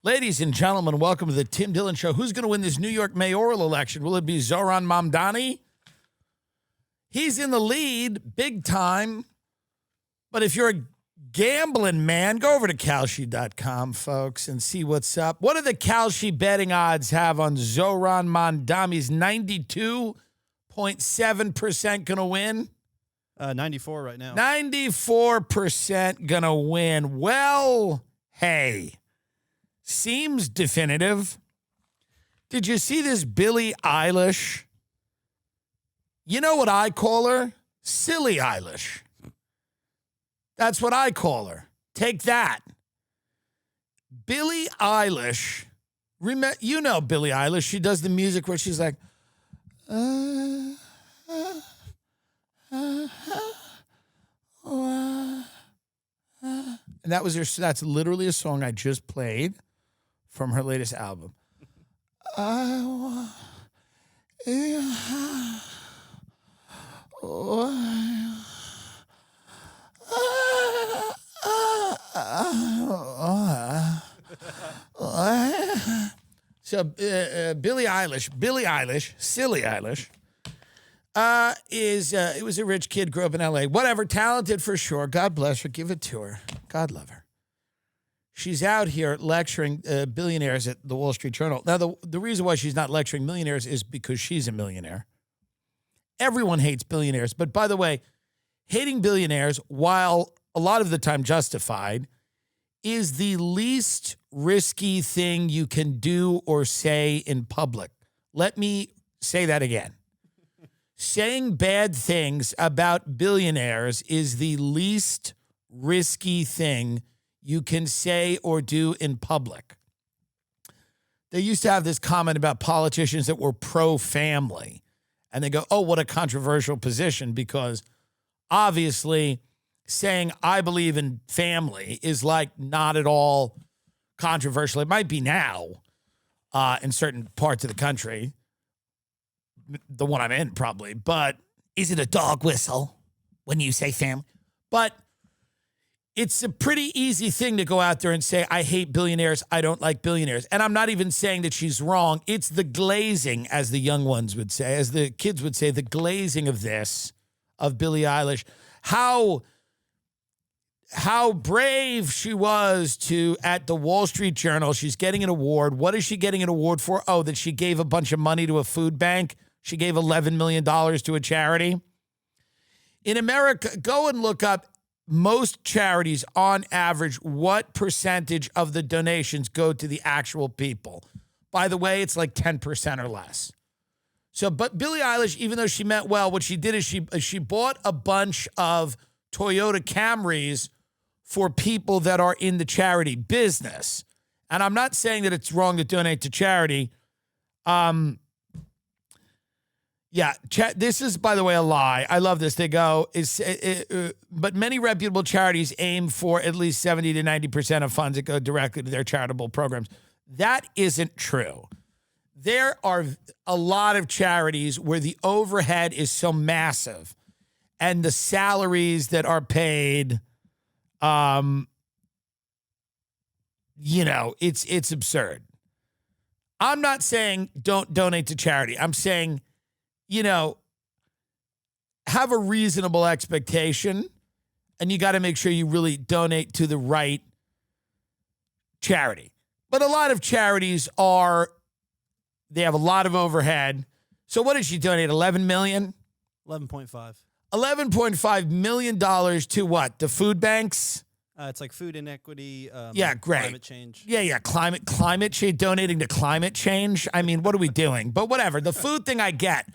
Ladies and gentlemen, welcome to the Tim Dillon Show. Who's going to win this New York mayoral election? Will it be Zohran Mamdani? He's in the lead, big time. But if you're a gambling man, go over to Kalshi.com, folks, and see what's up. What do the Kalshi betting odds have on Zohran Mamdani's 92.7% going to win? 94 right now. 94% going to win. Well, hey. Seems definitive. Did you see this Billie Eilish? You know what I call her? Silly Eilish. That's what I call her. Take that. Billie Eilish. You know Billie Eilish. She does the music where she's like, and that's literally a song I just played from her latest album. So Billie Eilish, Silly Eilish, it was a rich kid, grew up in L.A., whatever, talented for sure. God bless her, give it to her. God love her. She's out here lecturing billionaires at the Wall Street Journal. Now, the reason why she's not lecturing millionaires is because she's a millionaire. Everyone hates billionaires. But by the way, hating billionaires, while a lot of the time justified, is the least risky thing you can do or say in public. Let me say that again. Saying bad things about billionaires is the least risky thing you can say or do in public. They used to have this comment about politicians that were pro-family. And they go, oh, what a controversial position, because obviously saying I believe in family is like not at all controversial. It might be now in certain parts of the country, the one I'm in probably, but is it a dog whistle when you say family? But it's a pretty easy thing to go out there and say, I hate billionaires, I don't like billionaires. And I'm not even saying that she's wrong. It's the glazing, as the young ones would say, as the kids would say, the glazing of this, of Billie Eilish. How brave she was at the Wall Street Journal. She's getting an award. What is she getting an award for? Oh, that she gave a bunch of money to a food bank. She gave $11 million to a charity. In America, go and look up most charities, on average, what percentage of the donations go to the actual people. By the way, it's like 10% or less. So, but Billie Eilish, even though she meant well, what she did is she bought a bunch of Toyota Camrys for people that are in the charity business. And I'm not saying that it's wrong to donate to charity. Yeah, this is, by the way, a lie. I love this. They go, but many reputable charities aim for at least 70 to 90% of funds that go directly to their charitable programs. That isn't true. There are a lot of charities where the overhead is so massive and the salaries that are paid, it's absurd. I'm not saying don't donate to charity. I'm saying, have a reasonable expectation, and you got to make sure you really donate to the right charity. But a lot of charities they have a lot of overhead. So what did she donate, $11 million? 11.5. $11.5 million to what? The food banks? It's like food inequity. Yeah, great. Climate change. Yeah, climate change, donating to climate change. I mean, what are we doing? But whatever, the food thing I get.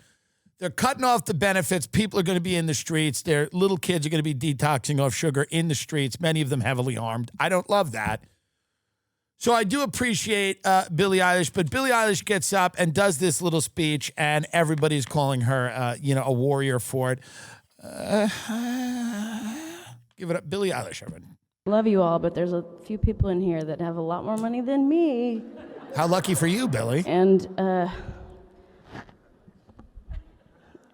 They're cutting off the benefits. People are going to be in the streets. Their little kids are going to be detoxing off sugar in the streets, many of them heavily armed. I don't love that. So I do appreciate Billie Eilish, but Billie Eilish gets up and does this little speech, and everybody's calling her, a warrior for it. Give it up, Billie Eilish, everyone. Love you all, but there's a few people in here that have a lot more money than me. How lucky for you, Billie. And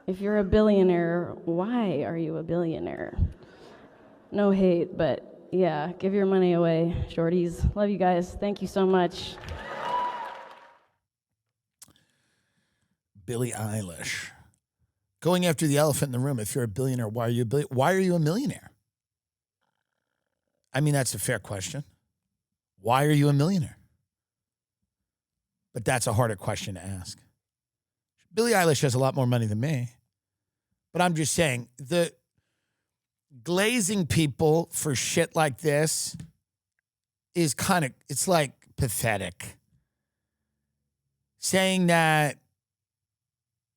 if you're a billionaire, why are you a billionaire? No hate, but yeah, give your money away, shorties. Love you guys. Thank you so much. Billie Eilish. Going after the elephant in the room. If you're a billionaire, why are you a millionaire? I mean, that's a fair question. Why are you a millionaire? But that's a harder question to ask. Billie Eilish has a lot more money than me. But I'm just saying, the glazing people for shit like this is it's like pathetic. Saying that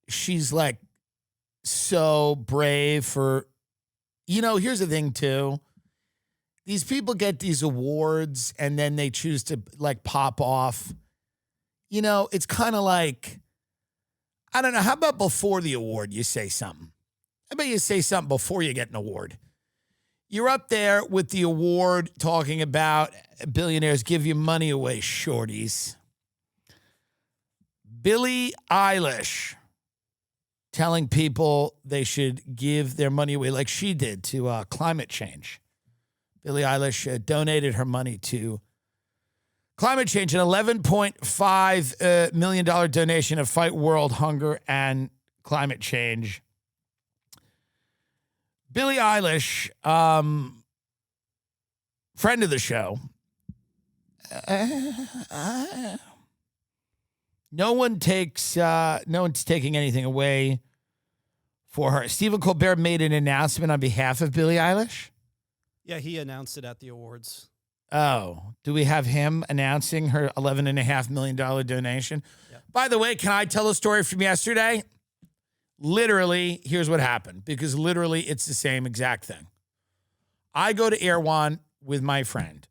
she's like so brave for, here's the thing too. These people get these awards and then they choose to like pop off. It's kind of like, I don't know. How about before the award you say something? How about you say something before you get an award? You're up there with the award talking about billionaires give you money away, shorties. Billie Eilish telling people they should give their money away like she did to climate change. Billie Eilish donated her money to climate change, an $11.5 million donation to fight world hunger and climate change. Billie Eilish, friend of the show. No one's taking anything away for her. Stephen Colbert made an announcement on behalf of Billie Eilish. Yeah, he announced it at the awards. Oh, do we have him announcing her $11.5 million donation? Yeah. By the way, can I tell a story from yesterday? Literally, here's what happened, because literally it's the same exact thing. I go to Erewhon with my friend.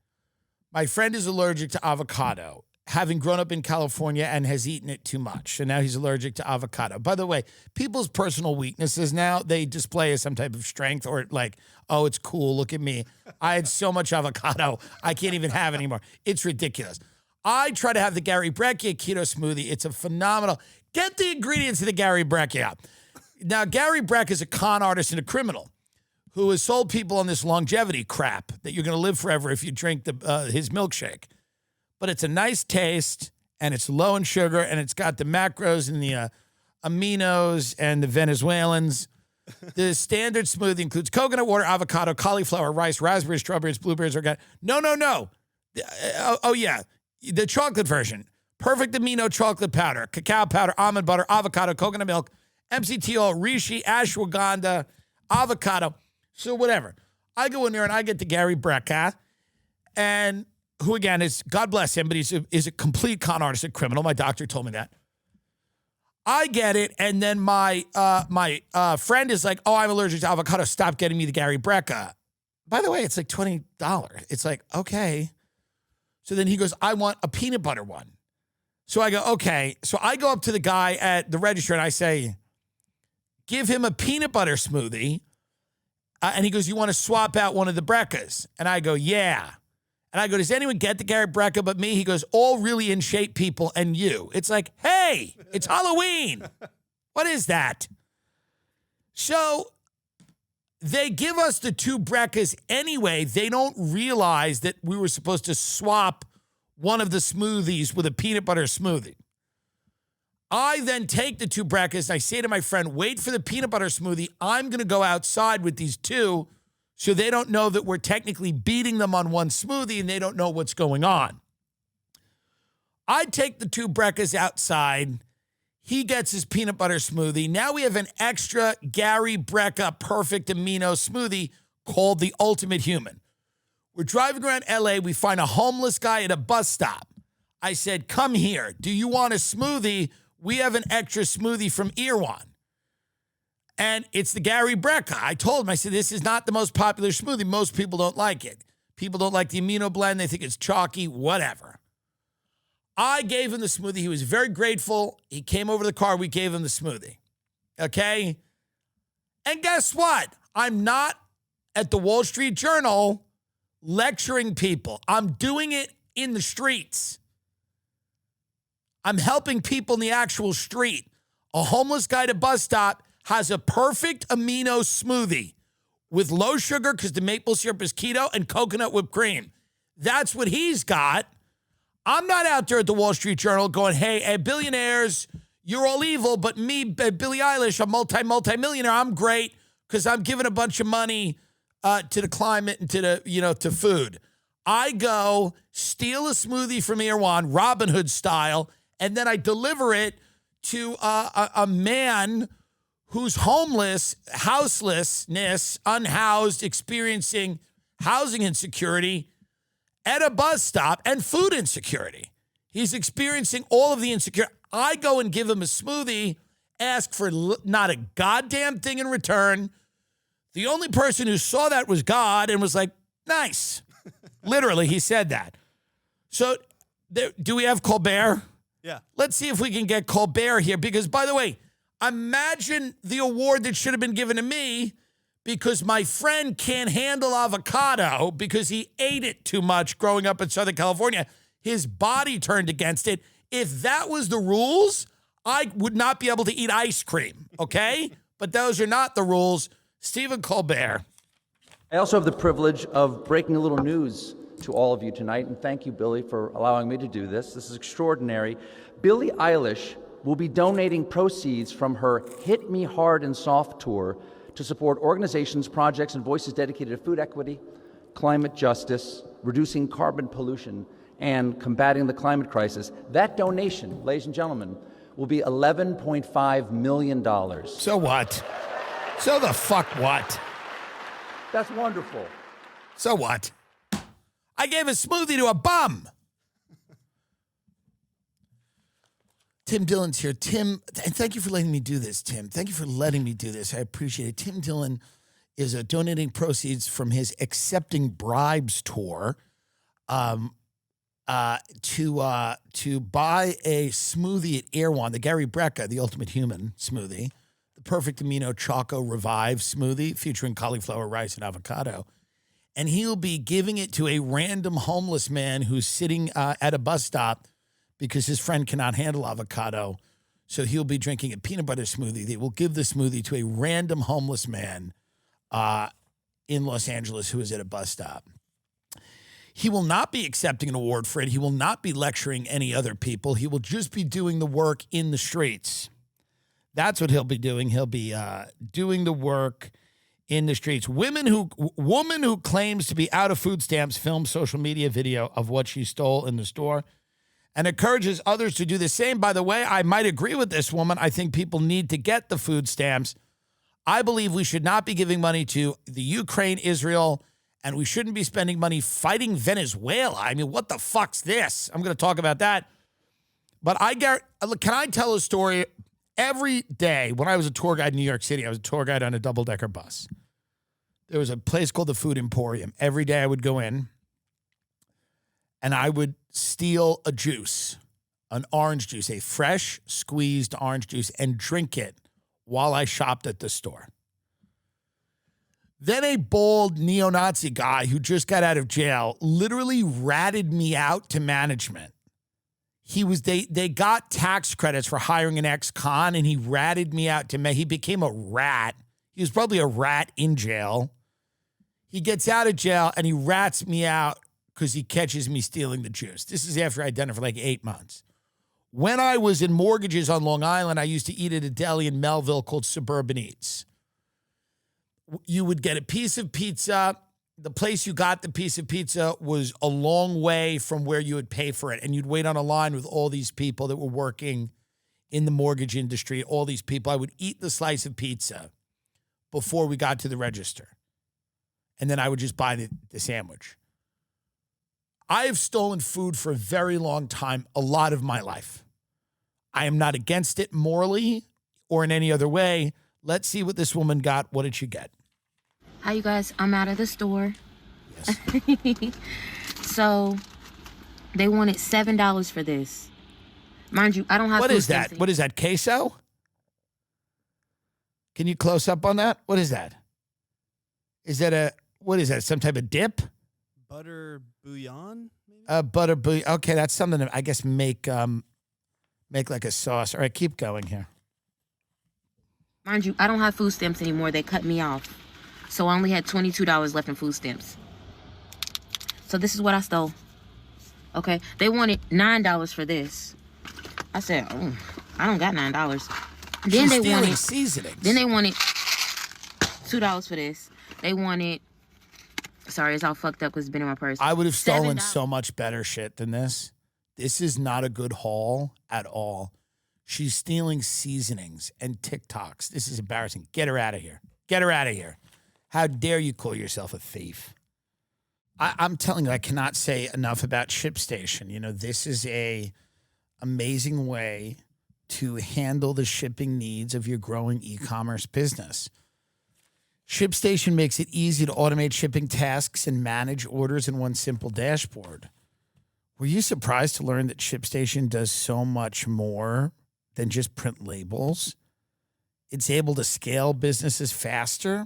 My friend is allergic to avocado, having grown up in California and has eaten it too much. So now he's allergic to avocado. By the way, people's personal weaknesses now, they display as some type of strength or like, oh, it's cool. Look at me. I had so much avocado, I can't even have it anymore. It's ridiculous. I try to have the Gary Breccia keto smoothie. It's a phenomenal. Get the ingredients of the Gary Breccia. Now, Gary Breccia is a con artist and a criminal who has sold people on this longevity crap that you're going to live forever if you drink his milkshake. But it's a nice taste, and it's low in sugar, and it's got the macros and the aminos and the Venezuelans. The standard smoothie includes coconut water, avocado, cauliflower, rice, raspberries, strawberries, blueberries, organic. No. Yeah. The chocolate version. Perfect amino chocolate powder, cacao powder, almond butter, avocado, coconut milk, MCT oil, reishi, ashwagandha, avocado. So whatever. I go in there and I get the Gary Breccia, and who again is, God bless him, but is a complete con artist, a criminal. My doctor told me that. I get it, and then my friend is like, oh, I'm allergic to avocado. Stop getting me the Gary Breccia. By the way, it's like $20. It's like, okay. So then he goes, I want a peanut butter one. So I go, okay. So I go up to the guy at the register and I say, give him a peanut butter smoothie. And he goes, you want to swap out one of the Breccas? And I go, yeah. And I go, does anyone get the Gary Breccia but me? He goes, all really in shape people and you. It's like, hey, it's Halloween. What is that? So they give us the two Breccas anyway. They don't realize that we were supposed to swap one of the smoothies with a peanut butter smoothie. I then take the two Breccas and I say to my friend, wait for the peanut butter smoothie. I'm going to go outside with these two so they don't know that we're technically beating them on one smoothie and they don't know what's going on. I take the two Breccas outside. He gets his peanut butter smoothie. Now we have an extra Gary Breccia perfect amino smoothie called the Ultimate Human. We're driving around LA. We find a homeless guy at a bus stop. I said, come here. Do you want a smoothie? We have an extra smoothie from Erewhon. And it's the Gary Breccia. I told him, I said, this is not the most popular smoothie. Most people don't like it. People don't like the amino blend. They think it's chalky, whatever. I gave him the smoothie. He was very grateful. He came over to the car. We gave him the smoothie. Okay? And guess what? I'm not at the Wall Street Journal lecturing people. I'm doing it in the streets. I'm helping people in the actual street. A homeless guy at a bus stop has a perfect amino smoothie with low sugar because the maple syrup is keto and coconut whipped cream. That's what he's got. I'm not out there at the Wall Street Journal going, hey, billionaires, you're all evil, but me, Billie Eilish, a multi-millionaire, I'm great because I'm giving a bunch of money to the climate and to the, to food. I go steal a smoothie from Erewhon, Robin Hood style, and then I deliver it to a man who's homeless, houselessness, unhoused, experiencing housing insecurity at a bus stop and food insecurity. He's experiencing all of the insecurity. I go and give him a smoothie, ask for not a goddamn thing in return. The only person who saw that was God and was like, nice. Literally, he said that. So do we have Colbert? Yeah. Let's see if we can get Colbert here because, by the way, imagine the award that should have been given to me because my friend can't handle avocado because he ate it too much growing up in Southern California. His body turned against it. If that was the rules, I would not be able to eat ice cream, okay? But those are not the rules. Stephen Colbert. I also have the privilege of breaking a little news to all of you tonight, and thank you, Billy, for allowing me to do this. This is extraordinary. Billie Eilish will be donating proceeds from her Hit Me Hard and Soft tour to support organizations, projects, and voices dedicated to food equity, climate justice, reducing carbon pollution, and combating the climate crisis. That donation, ladies and gentlemen, will be $11.5 million. So what? So the fuck what? That's wonderful. So what? I gave a smoothie to a bum. Tim Dillon's here. Tim, and thank you for letting me do this, Tim. Thank you for letting me do this. I appreciate it. Tim Dillon is donating proceeds from his Accepting Bribes tour to buy a smoothie at Erewhon, the Gary Brecka, the Ultimate Human smoothie, the Perfect Amino Choco Revive smoothie featuring cauliflower, rice, and avocado. And he'll be giving it to a random homeless man who's sitting at a bus stop because his friend cannot handle avocado. So he'll be drinking a peanut butter smoothie. They will give the smoothie to a random homeless man in Los Angeles who is at a bus stop. He will not be accepting an award for it. He will not be lecturing any other people. He will just be doing the work in the streets. That's what he'll be doing. He'll be doing the work in the streets. Woman who claims to be out of food stamps films social media video of what she stole in the store and encourages others to do the same. By the way, I might agree with this woman. I think people need to get the food stamps. I believe we should not be giving money to the Ukraine, Israel, and we shouldn't be spending money fighting Venezuela. I mean, what the fuck's this? I'm going to talk about that. But can I tell a story? Every day when I was a tour guide in New York City, I was a tour guide on a double-decker bus. There was a place called the Food Emporium. Every day I would go in and I would steal a juice, an orange juice, a fresh squeezed orange juice, and drink it while I shopped at the store. Then a bald neo-Nazi guy who just got out of jail literally ratted me out to management. They got tax credits for hiring an ex-con, and he ratted me out to me. He became a rat. He was probably a rat in jail. He gets out of jail, and he rats me out because he catches me stealing the juice. This is after I'd done it for like 8 months. When I was in mortgages on Long Island, I used to eat at a deli in Melville called Suburban Eats. You would get a piece of pizza. The place you got the piece of pizza was a long way from where you would pay for it. And you'd wait on a line with all these people that were working in the mortgage industry, all these people. I would eat the slice of pizza before we got to the register. And then I would just buy the sandwich. I have stolen food for a very long time, a lot of my life. I am not against it morally or in any other way. Let's see what this woman got. What did she get? Hi, you guys. I'm out of the store. Yes. So they wanted $7 for this. Mind you, I don't have What food is that? stamps. What is that? Queso? Can you close up on that? What is that? Is that what is that? Some type of dip? Butter bouillon, maybe? Butter bouillon. Okay, that's something to, I guess, make like a sauce. All right, keep going here. Mind you, I don't have food stamps anymore. They cut me off. So I only had $22 left in food stamps. So this is what I stole. Okay, they wanted $9 for this. I said, oh, I don't got $9. Then they wanted seasonings. Then they wanted $2 for this. They wanted. Sorry, it's all fucked up because it's been in my purse. I would have stolen $7. so much better shit than this. This is not a good haul at all. She's stealing seasonings and TikToks. This is embarrassing. Get her out of here. Get her out of here. How dare you call yourself a thief? I'm telling you, I cannot say enough about ShipStation. You know, this is a amazing way to handle the shipping needs of your growing e-commerce business. ShipStation makes it easy to automate shipping tasks and manage orders in one simple dashboard. Were you surprised to learn that ShipStation does so much more than just print labels? It's able to scale businesses faster.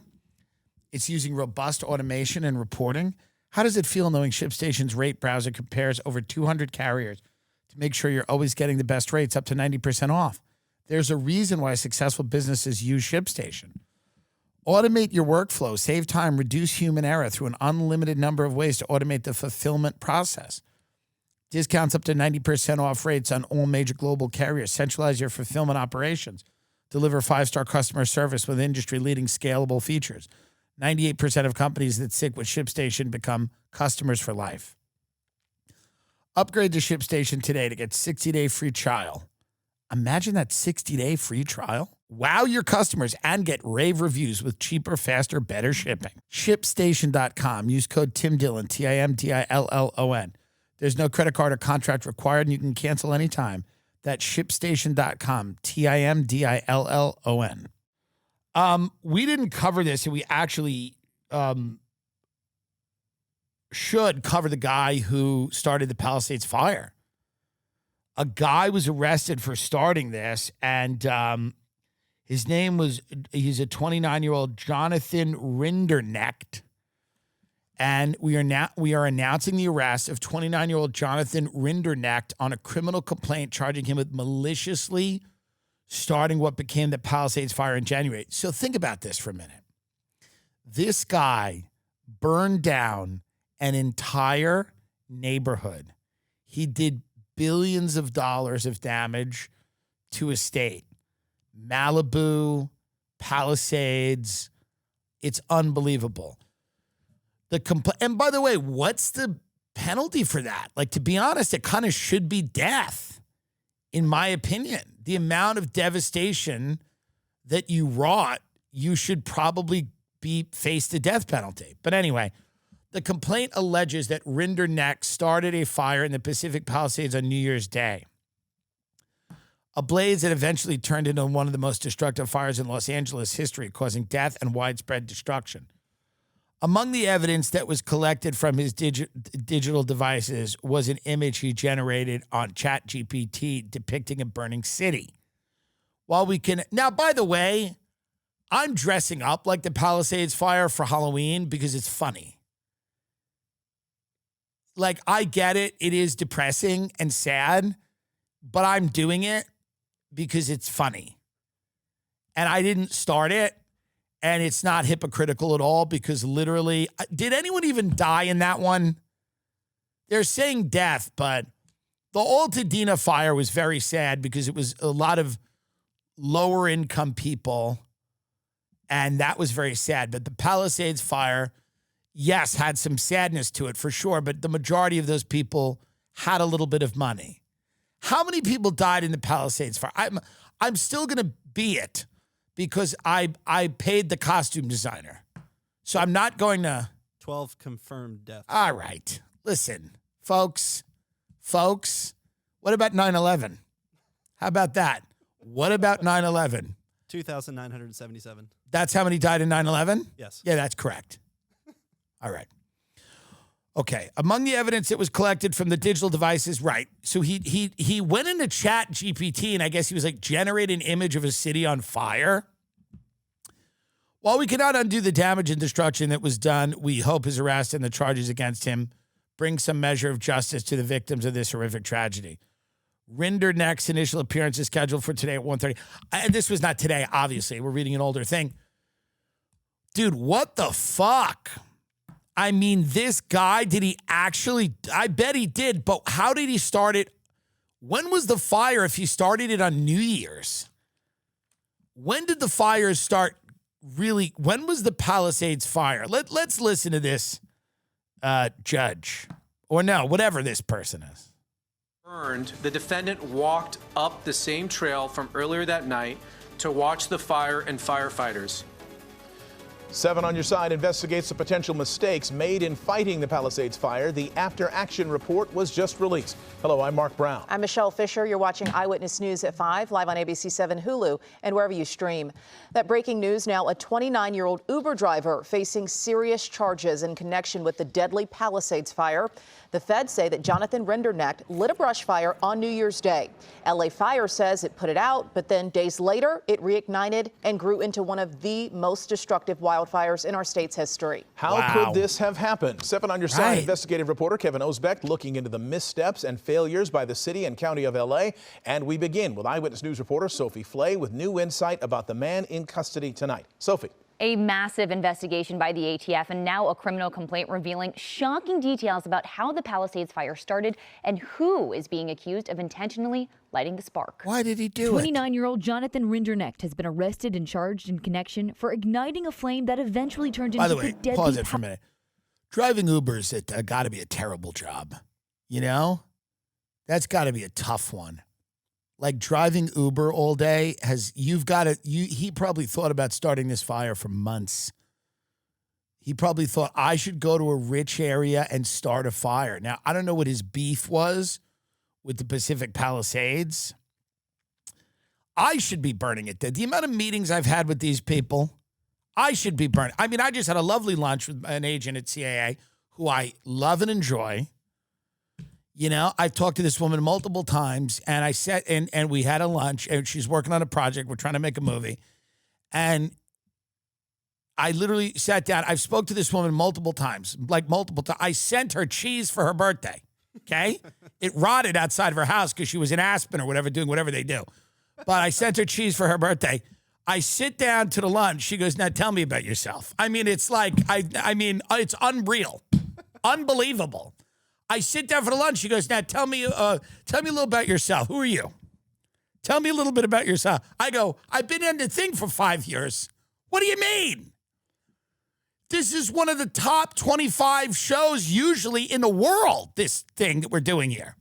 It's using robust automation and reporting. How does it feel knowing ShipStation's rate browser compares over 200 carriers to make sure you're always getting the best rates up to 90% off? There's a reason why successful businesses use ShipStation. Automate your workflow, save time, reduce human error through an unlimited number of ways to automate the fulfillment process. Discounts up to 90% off rates on all major global carriers. Centralize your fulfillment operations. Deliver 5-star customer service with industry-leading scalable features. 98% of companies that stick with ShipStation become customers for life. Upgrade to ShipStation today to get 60-day free trial. Imagine that 60-day free trial. Wow your customers and get rave reviews with cheaper, faster, better shipping. ShipStation.com. Use code TimDillon, TIMDILLON. There's no credit card or contract required, and you can cancel anytime. That's ShipStation.com, TIMDILLON. We didn't cover this, and we actually should cover the guy who started the Palisades fire. A guy was arrested for starting this, and his name was, he's a 29-year-old Jonathan Rinderknecht. And we are announcing the arrest of 29-year-old Jonathan Rinderknecht on a criminal complaint charging him with maliciously starting what became the Palisades fire in January. So think about this for a minute. This guy burned down an entire neighborhood. He did billions of dollars of damage to a state. Malibu, Palisades. It's unbelievable. And by the way, what's the penalty for that? Like, to be honest, it kind of should be death, in my opinion. The amount of devastation that you wrought, you should probably face the death penalty. But anyway, the complaint alleges that Rinderknecht started a fire in the Pacific Palisades on New Year's Day. A blaze that eventually turned into one of the most destructive fires in Los Angeles history, causing death and widespread destruction. Among the evidence that was collected from his digital devices was an image he generated on ChatGPT depicting a burning city. While we can... Now, by the way, I'm dressing up like the Palisades fire for Halloween because it's funny. Like, I get it. It is depressing and sad, but I'm doing it because it's funny. And I didn't start it. And it's not hypocritical at all because literally, did anyone even die in that one? They're saying death, but the Altadena fire was very sad because it was a lot of lower income people. And that was very sad. But the Palisades fire, yes, had some sadness to it for sure. But the majority of those people had a little bit of money. How many people died in the Palisades fire? I'm still going to be it. Because I paid the costume designer. So I'm not going to... 12 confirmed deaths. All right. Listen, folks, what about 9/11? How about that? What about 9/11? 2,977. That's how many died in 9/11? Yes. Yeah, that's correct. All right. Okay. Among the evidence that was collected from the digital devices, right. So he went into ChatGPT and I guess he was like, generate an image of a city on fire. While we cannot undo the damage and destruction that was done, we hope his arrest and the charges against him bring some measure of justice to the victims of this horrific tragedy. Rinderknecht's initial appearance is scheduled for today at 1:30. And this was not today, obviously. We're reading an older thing. Dude, what the fuck? I mean, this guy, did he actually? I bet he did, but how did he start it? When was the fire if he started it on New Year's? When did the fires start really? When was the Palisades fire? Let's listen to this judge. Or no, whatever this person is. The defendant walked up the same trail from earlier that night to watch the fire and firefighters. 7 on Your Side investigates the potential mistakes made in fighting the Palisades fire. The after-action report was just released. Hello, I'm Mark Brown. I'm Michelle Fisher. You're watching Eyewitness News at 5, live on ABC 7 Hulu and wherever you stream. That breaking news now, a 29-year-old Uber driver facing serious charges in connection with the deadly Palisades fire. The feds say that Jonathan Rendernecht lit a brush fire on New Year's Day. LA Fire says it put it out, but then days later, it reignited and grew into one of the most destructive wildfires in our state's history. How could this have happened? 7 on Your Side investigative reporter Kevin Osbeck looking into the missteps and failures by the city and county of LA. And we begin with Eyewitness News reporter Sophie Flay with new insight about the man in custody tonight. Sophie. A massive investigation by the ATF and now a criminal complaint revealing shocking details about how the Palisades fire started and who is being accused of intentionally lighting the spark. Why did he do it? 29-year-old Jonathan Rendernecht has been arrested and charged in connection for igniting a flame that eventually turned into By the way, deadly. pause it for a minute. Driving Uber's got to be a terrible job. You know? That's got to be a tough one. Like driving Uber all day he probably thought about starting this fire for months. He probably thought I should go to a rich area and start a fire. Now, I don't know what his beef was with the Pacific Palisades. I should be burning it. The amount of meetings I've had with these people, I should be burning. I mean, I just had a lovely lunch with an agent at CAA who I love and enjoy. You know, I've talked to this woman multiple times, and I sat and we had a lunch, and she's working on a project. We're trying to make a movie. And I literally sat down. I've spoke to this woman multiple times, I sent her cheese for her birthday, okay? It rotted outside of her house because she was in Aspen or whatever, doing whatever they do. But I sent her cheese for her birthday. I sit down to the lunch. She goes, now tell me about yourself. I mean, it's like, it's unreal, unbelievable. I sit down for the lunch. She goes, now tell me a little about yourself. Who are you? Tell me a little bit about yourself. I go, I've been in the thing for 5 years. What do you mean? This is one of the top 25 shows usually in the world, this thing that we're doing here.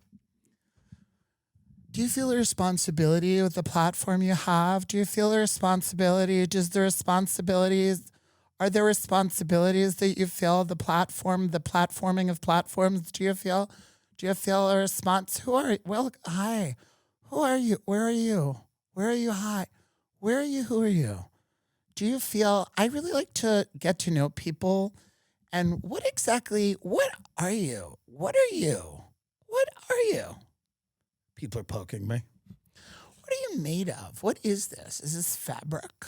Do you feel a responsibility with the platform you have? Do you feel a responsibility? Are there responsibilities that you feel the platforming of platforms? Do you feel a response? Hi. Who are you? Where are you? Where are you? Hi. Where are you? Who are you? Do you feel, I really like to get to know people. And what are you? What are you? What are you? People are poking me. What are you made of? What is this? Is this fabric?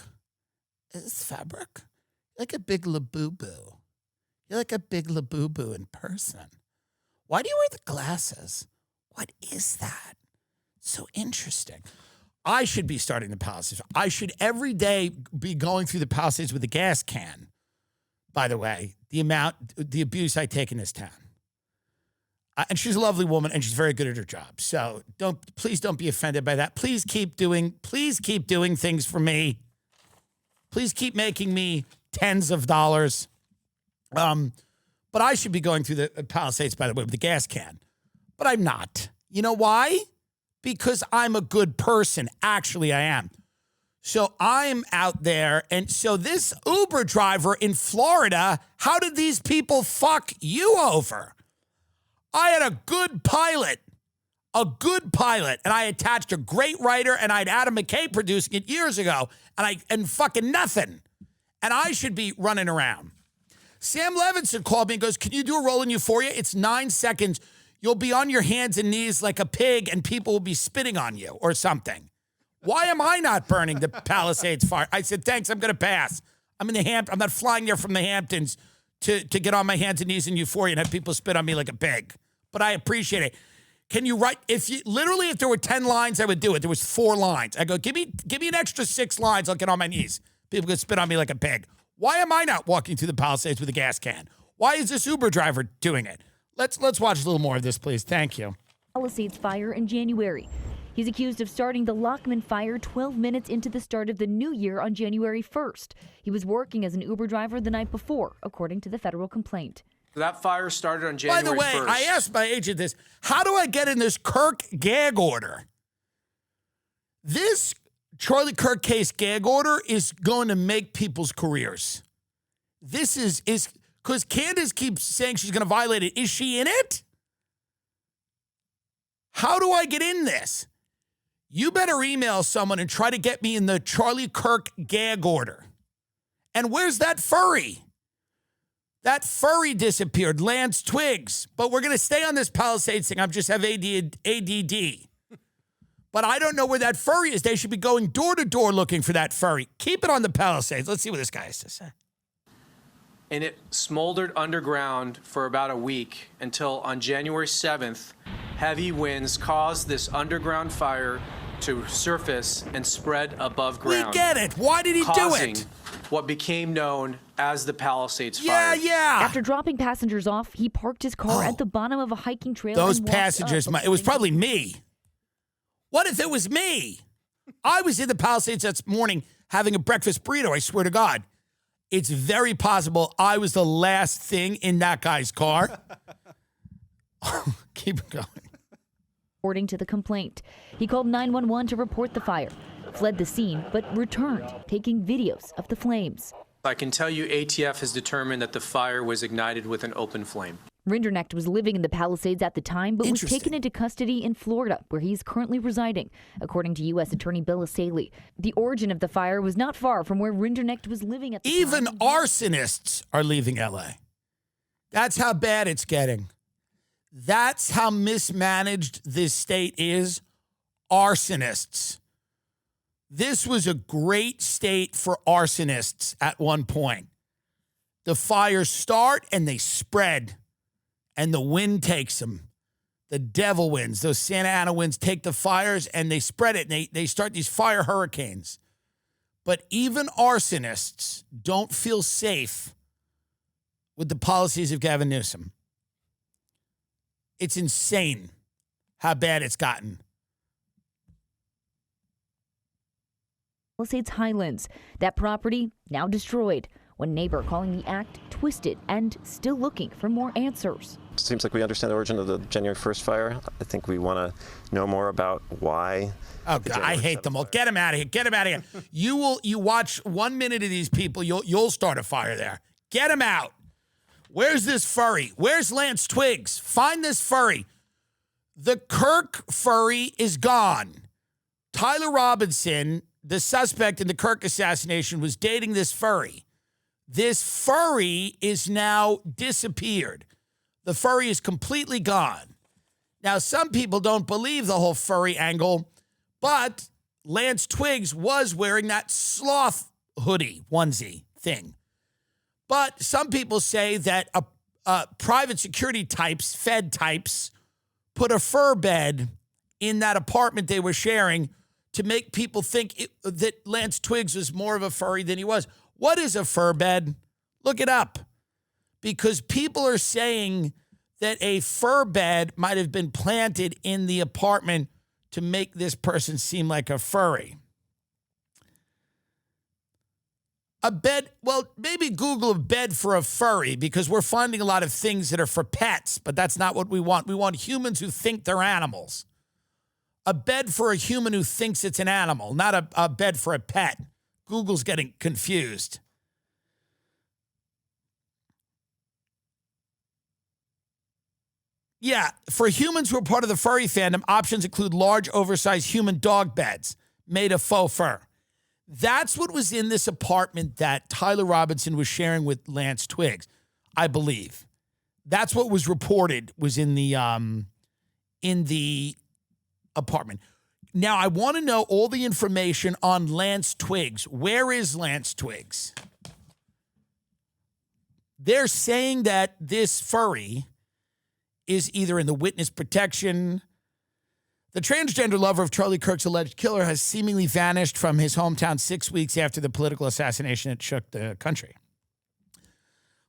Like a big Labubu. You're like a big Labubu in person. Why do you wear the glasses? What is that? So interesting. I should be starting the Palisades. I should every day be going through the Palisades with a gas can. By the way, the abuse I take in this town. And she's a lovely woman, and she's very good at her job. So please don't be offended by that. Please keep doing things for me. Please keep making me tens of dollars. But I should be going through the Palisades, by the way, with the gas can. But I'm not. You know why? Because I'm a good person. Actually, I am. So I'm out there. And so this Uber driver in Florida, how did these people fuck you over? I had a good pilot, and I attached a great writer, and I had Adam McKay producing it years ago, and fucking nothing. And I should be running around. Sam Levinson called me and goes, can you do a role in Euphoria? It's 9 seconds. You'll be on your hands and knees like a pig, and people will be spitting on you or something. Why am I not burning the Palisades fire? I said, thanks, I'm going to pass. I'm not flying there from the Hamptons to get on my hands and knees in Euphoria and have people spit on me like a pig. But I appreciate it. Can you write, if there were 10 lines, I would do it. There was 4 lines. I go, give me an extra 6 lines, I'll get on my knees. People could spit on me like a pig. Why am I not walking through the Palisades with a gas can? Why is this Uber driver doing it? Let's watch a little more of this, please. Thank you. Palisades fire in January. He's accused of starting the Lockman fire 12 minutes into the start of the new year on January 1st. He was working as an Uber driver the night before, according to the federal complaint. That fire started on January 1st. By the way, I asked my agent this. How do I get in this Kirk gag order? This Charlie Kirk case gag order is going to make people's careers. This is because Candace keeps saying she's going to violate it. Is she in it? How do I get in this? You better email someone and try to get me in the Charlie Kirk gag order. And where's that furry? That furry disappeared, Lance Twiggs. But we're going to stay on this Palisades thing. I just have ADD. But I don't know where that furry is. They should be going door to door looking for that furry. Keep it on the Palisades. Let's see what this guy has to say. And it smoldered underground for about a week until on January 7th, heavy winds caused this underground fire to surface and spread above ground. We get it. Why did he do it? What became known as the Palisades Fire. Yeah. After dropping passengers off, he parked his car at the bottom of a hiking trail. Those and walked passengers, up. it was probably me. What if it was me? I was in the Palisades that morning having a breakfast burrito, I swear to God. It's very possible I was the last thing in that guy's car. Keep going. According to the complaint, he called 911 to report the fire, fled the scene, but returned, taking videos of the flames. I can tell you ATF has determined that the fire was ignited with an open flame. Rinderknecht was living in the Palisades at the time, but was taken into custody in Florida, where he's currently residing, according to U.S. Attorney Bill Saley. The origin of the fire was not far from where Rinderknecht was living at the time. Even arsonists are leaving L.A. That's how bad it's getting. That's how mismanaged this state is. Arsonists. This was a great state for arsonists at one point. The fires start and they spread. And the wind takes them. The devil winds. Those Santa Ana winds take the fires and they spread it. And they start these fire hurricanes. But even arsonists don't feel safe with the policies of Gavin Newsom. It's insane how bad it's gotten. Palisades Highlands. That property now destroyed. One neighbor calling the act twisted and still looking for more answers. It seems like we understand the origin of the January 1st fire. I think we want to know more about why. Oh, God, I hate them all. Get them out of here. Get them out of here. You watch 1 minute of these people, you'll start a fire there. Get them out. Where's this furry? Where's Lance Twiggs? Find this furry. The Kirk furry is gone. Tyler Robinson, the suspect in the Kirk assassination, was dating this furry. This furry is now disappeared. The furry is completely gone. Now, some people don't believe the whole furry angle, but Lance Twiggs was wearing that sloth hoodie onesie thing. But some people say that private security types, Fed types, put a fur bed in that apartment they were sharing to make people think that Lance Twiggs was more of a furry than he was. What is a fur bed? Look it up. Because people are saying that a fur bed might have been planted in the apartment to make this person seem like a furry. A bed, well, maybe Google a bed for a furry because we're finding a lot of things that are for pets, but that's not what we want. We want humans who think they're animals. A bed for a human who thinks it's an animal, not a bed for a pet. Google's getting confused. Yeah, for humans who are part of the furry fandom, options include large, oversized human dog beds made of faux fur. That's what was in this apartment that Tyler Robinson was sharing with Lance Twiggs, I believe. That's what was reported was in the apartment. Now, I want to know all the information on Lance Twiggs. Where is Lance Twiggs? They're saying that this furry is either in the witness protection. The transgender lover of Charlie Kirk's alleged killer has seemingly vanished from his hometown 6 weeks after the political assassination that shook the country.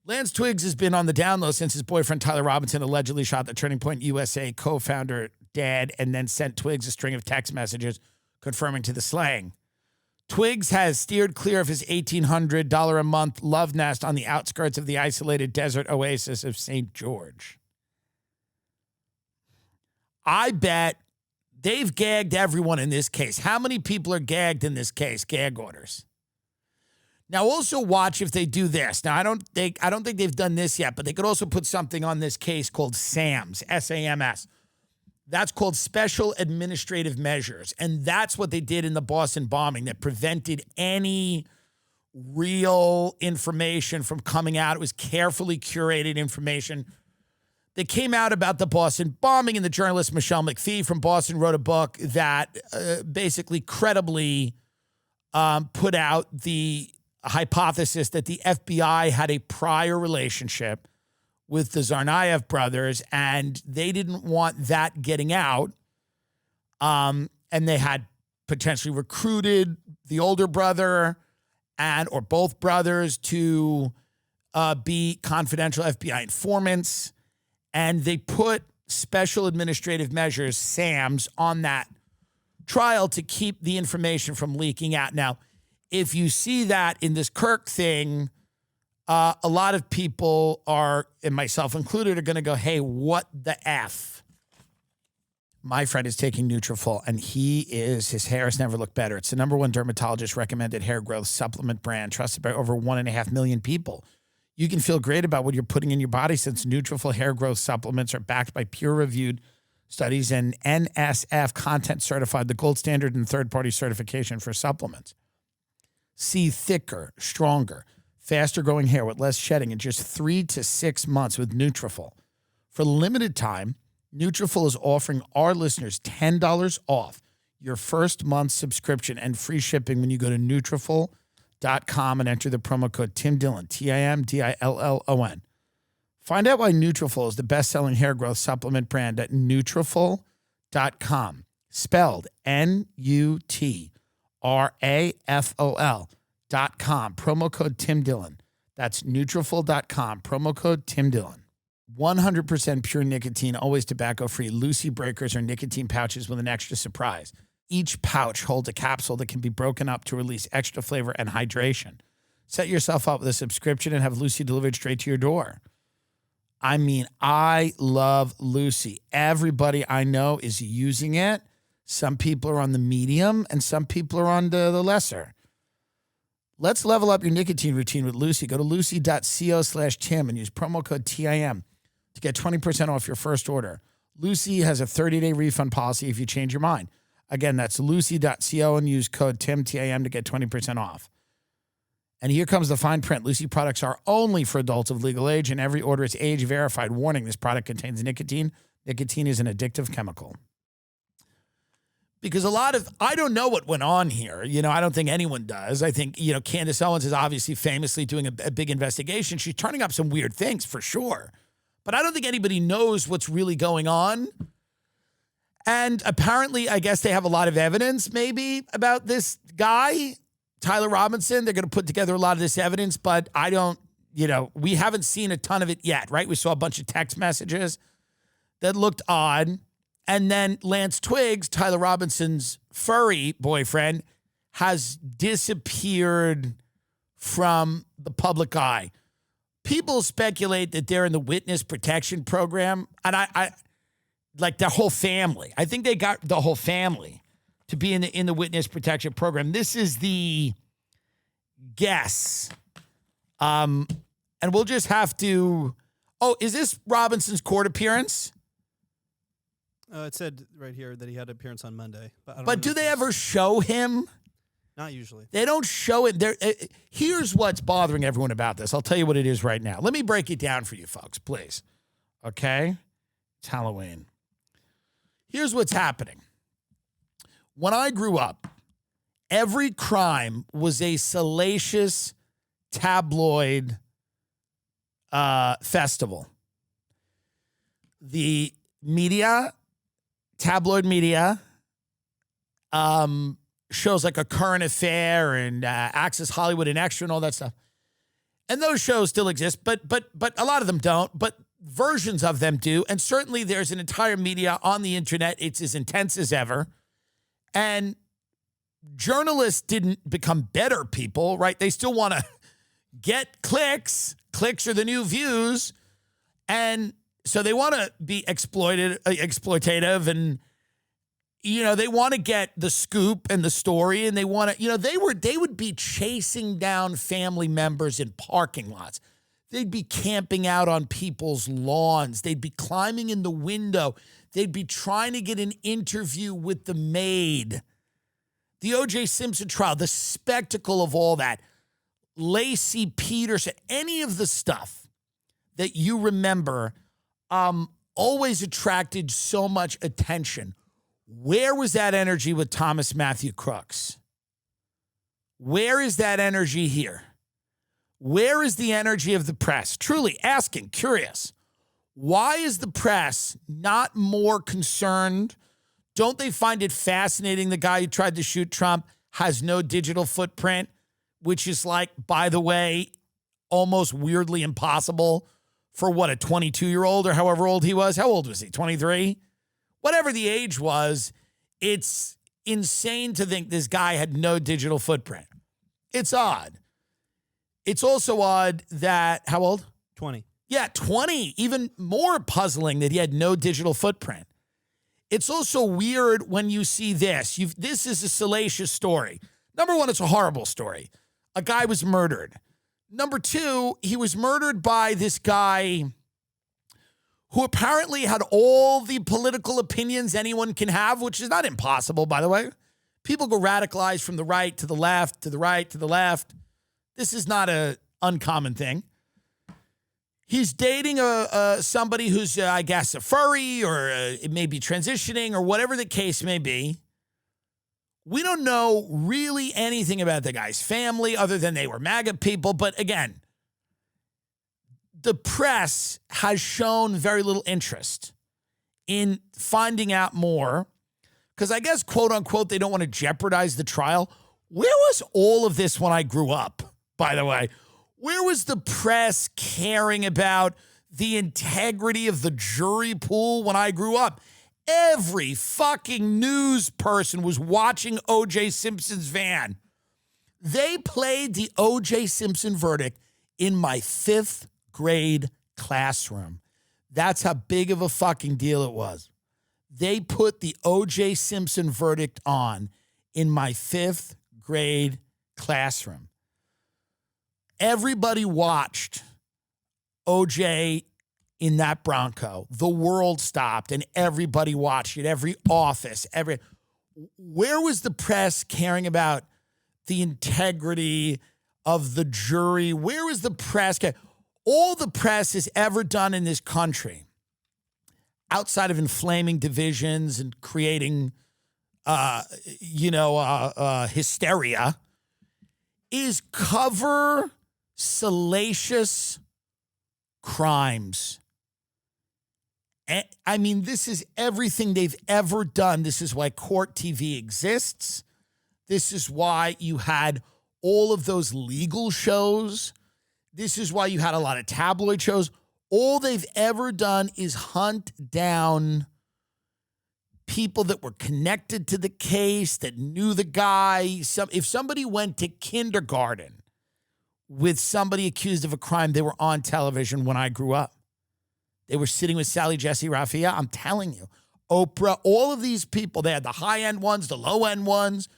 Lance Twiggs has been on the down low since his boyfriend Tyler Robinson allegedly shot the Turning Point USA co-founder dead and then sent Twiggs a string of text messages confirming to the slaying. Twiggs has steered clear of his $1,800 a month love nest on the outskirts of the isolated desert oasis of St. George. I bet they've gagged everyone in this case. How many people are gagged in this case? Gag orders. Now, also watch if they do this. Now, I don't think they've done this yet, but they could also put something on this case called SAMS, S-A-M-S. That's called Special Administrative Measures. And that's what they did in the Boston bombing that prevented any real information from coming out. It was carefully curated information that came out about the Boston bombing. And the journalist Michelle McPhee from Boston wrote a book that basically credibly put out the hypothesis that the FBI had a prior relationship with the Tsarnaev brothers, and they didn't want that getting out. And they had potentially recruited the older brother or both brothers to be confidential FBI informants. And they put Special Administrative Measures, SAMs, on that trial to keep the information from leaking out. Now, if you see that in this Kirk thing, a lot of people are, and myself included, are going to go, hey, what the F? My friend is taking Nutrafol, and his hair has never looked better. It's the #1 dermatologist recommended hair growth supplement brand, trusted by over 1.5 million people. You can feel great about what you're putting in your body since Nutrafol hair growth supplements are backed by peer-reviewed studies and NSF content certified, the gold standard and third-party certification for supplements. See thicker, stronger, faster growing hair with less shedding in just 3 to 6 months with Nutrafol. For a limited time, Nutrafol is offering our listeners $10 off your first month's subscription and free shipping when you go to Nutrafol.com and enter the promo code Tim Dillon, TIMDILLON. Find out why Nutrafol is the best-selling hair growth supplement brand at Nutrafol.com, spelled Nutrafol.com, promo code Tim Dillon. That's Nutrafol.com, promo code Tim Dillon. 100% pure nicotine, always tobacco-free. Lucy breakers are nicotine pouches with an extra surprise. Each pouch holds a capsule that can be broken up to release extra flavor and hydration. Set yourself up with a subscription and have Lucy delivered straight to your door. I mean, I love Lucy. Everybody I know is using it. Some people are on the medium and some people are on the lesser. Let's level up your nicotine routine with Lucy. Go to lucy.co/Tim and use promo code TIM to get 20% off your first order. Lucy has a 30-day refund policy if you change your mind. Again, that's lucy.co and use code TIM, T-I-M, to get 20% off. And here comes the fine print. Lucy products are only for adults of legal age, and every order is age verified. Warning, this product contains nicotine. Nicotine is an addictive chemical. Because I don't know what went on here. I don't think anyone does. I think, Candace Owens is obviously famously doing a big investigation. She's turning up some weird things for sure. But I don't think anybody knows what's really going on. And apparently, I guess they have a lot of evidence maybe about this guy, Tyler Robinson. They're going to put together a lot of this evidence, but we haven't seen a ton of it yet, right? We saw a bunch of text messages that looked odd. And then Lance Twiggs, Tyler Robinson's furry boyfriend, has disappeared from the public eye. People speculate that they're in the witness protection program. And I like their whole family. I think they got the whole family to be in the witness protection program. This is the guess. And we'll just have to... Oh, is this Robinson's court appearance? It said right here that he had an appearance on Monday. But do they ever show him? Not usually. They don't show it. Here's what's bothering everyone about this. I'll tell you what it is right now. Let me break it down for you folks, please. Okay? It's Halloween. Here's what's happening. When I grew up, every crime was a salacious tabloid festival. The media, tabloid media, shows like A Current Affair and Access Hollywood and Extra and all that stuff. And those shows still exist, but a lot of them don't, but versions of them do. And certainly there's an entire media on the internet. It's as intense as ever. And journalists didn't become better people, right? They still want to get clicks. Clicks are the new views. And so they want to be exploitative, and they want to get the scoop and the story, and they want to, they would be chasing down family members in parking lots. They'd be camping out on people's lawns. They'd be climbing in the window. They'd be trying to get an interview with the maid. The O.J. Simpson trial, the spectacle of all that, Lacey Peterson, any of the stuff that you remember always attracted so much attention. Where was that energy with Thomas Matthew Crooks? Where is that energy here? Where is the energy of the press? Truly asking, curious. Why is the press not more concerned? Don't they find it fascinating the guy who tried to shoot Trump has no digital footprint, which is like, by the way, almost weirdly impossible for what, a 22-year-old or however old he was? How old was he, 23? Whatever the age was, it's insane to think this guy had no digital footprint. It's odd. It's also odd that, how old? 20. Yeah, 20. Even more puzzling that he had no digital footprint. It's also weird when you see this. This is a salacious story. Number one, it's a horrible story. A guy was murdered. Number two, he was murdered by this guy who apparently had all the political opinions anyone can have, which is not impossible, by the way. People go radicalized from the right to the left, to the right to the left. This is not an uncommon thing. He's dating somebody who's, I guess, a furry, or it may be transitioning, or whatever the case may be. We don't know really anything about the guy's family other than they were MAGA people. But again, the press has shown very little interest in finding out more because I guess, quote unquote, they don't want to jeopardize the trial. Where was all of this when I grew up, by the way? Where was the press caring about the integrity of the jury pool when I grew up? Every fucking news person was watching O.J. Simpson's van. They played the O.J. Simpson verdict in my 5th grade classroom. That's how big of a fucking deal it was. They put the O.J. Simpson verdict on in my 5th grade classroom. Everybody watched O.J. in that Bronco. The world stopped and everybody watched it. Every office, where was the press caring about the integrity of the jury? Where was the press? All the press has ever done in this country, outside of inflaming divisions and creating, hysteria, is cover salacious crimes. I mean, this is everything they've ever done. This is why court TV exists. This is why you had all of those legal shows. This is why you had a lot of tabloid shows. All they've ever done is hunt down people that were connected to the case, that knew the guy. If somebody went to kindergarten with somebody accused of a crime, they were on television when I grew up. They were sitting with Sally Jesse Raphael. I'm telling you, Oprah, all of these people, they had the high-end ones, the low-end ones.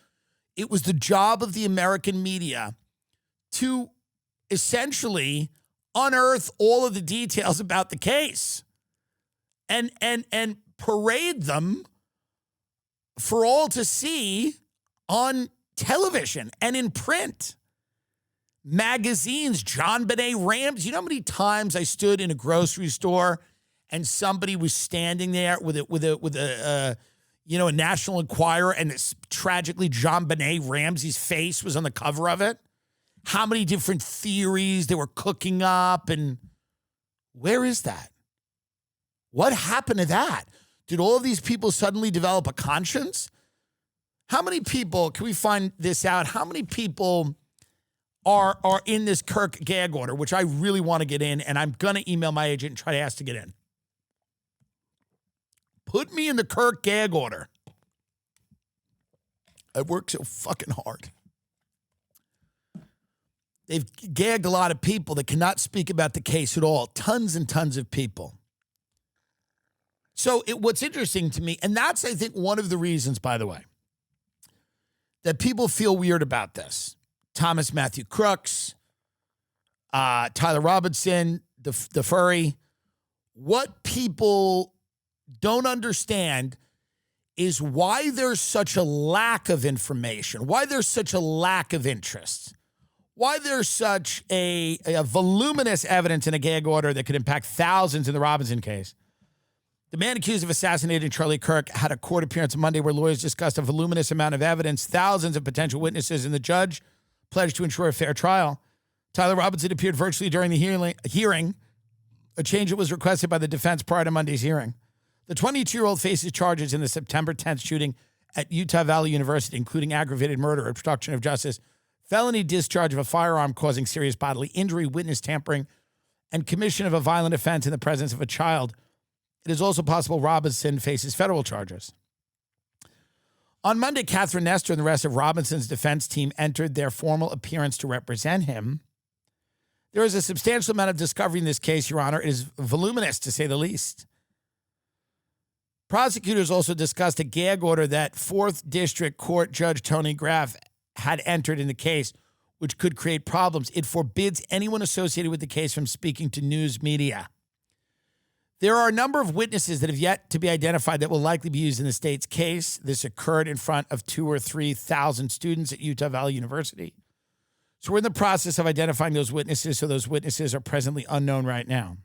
It was the job of the American media to essentially unearth all of the details about the case and parade them for all to see on television and in print. Magazines, John Benet Ramsey. You know how many times I stood in a grocery store and somebody was standing there with a National Enquirer, and it's tragically John Benet Ramsey's face was on the cover of it? How many different theories they were cooking up, and where is that? What happened to that? Did all of these people suddenly develop a conscience? How many people, can we find this out? How many people are in this Kirk gag order, which I really want to get in, and I'm going to email my agent and try to ask to get in. Put me in the Kirk gag order. I work so fucking hard. They've gagged a lot of people that cannot speak about the case at all. Tons and tons of people. So what's interesting to me, and that's, I think, one of the reasons, by the way, that people feel weird about this. Thomas Matthew Crooks, Tyler Robinson, the furry. What people don't understand is why there's such a lack of information, why there's such a lack of interest, why there's such a voluminous evidence in a gag order that could impact thousands in the Robinson case. The man accused of assassinating Charlie Kirk had a court appearance Monday where lawyers discussed a voluminous amount of evidence, thousands of potential witnesses, and the judge pledged to ensure a fair trial. Tyler Robinson appeared virtually during the hearing, a change that was requested by the defense prior to Monday's hearing. The 22-year-old faces charges in the September 10th shooting at Utah Valley University, including aggravated murder, obstruction of justice, felony discharge of a firearm causing serious bodily injury, witness tampering, and commission of a violent offense in the presence of a child. It is also possible Robinson faces federal charges. On Monday, Catherine Nestor and the rest of Robinson's defense team entered their formal appearance to represent him. There is a substantial amount of discovery in this case, Your Honor. It is voluminous, to say the least. Prosecutors also discussed a gag order that 4th District Court Judge Tony Graff had entered in the case, which could create problems. It forbids anyone associated with the case from speaking to news media. There are a number of witnesses that have yet to be identified that will likely be used in the state's case. This occurred in front of 2,000 or 3,000 students at Utah Valley University. So we're in the process of identifying those witnesses, so those witnesses are presently unknown right now.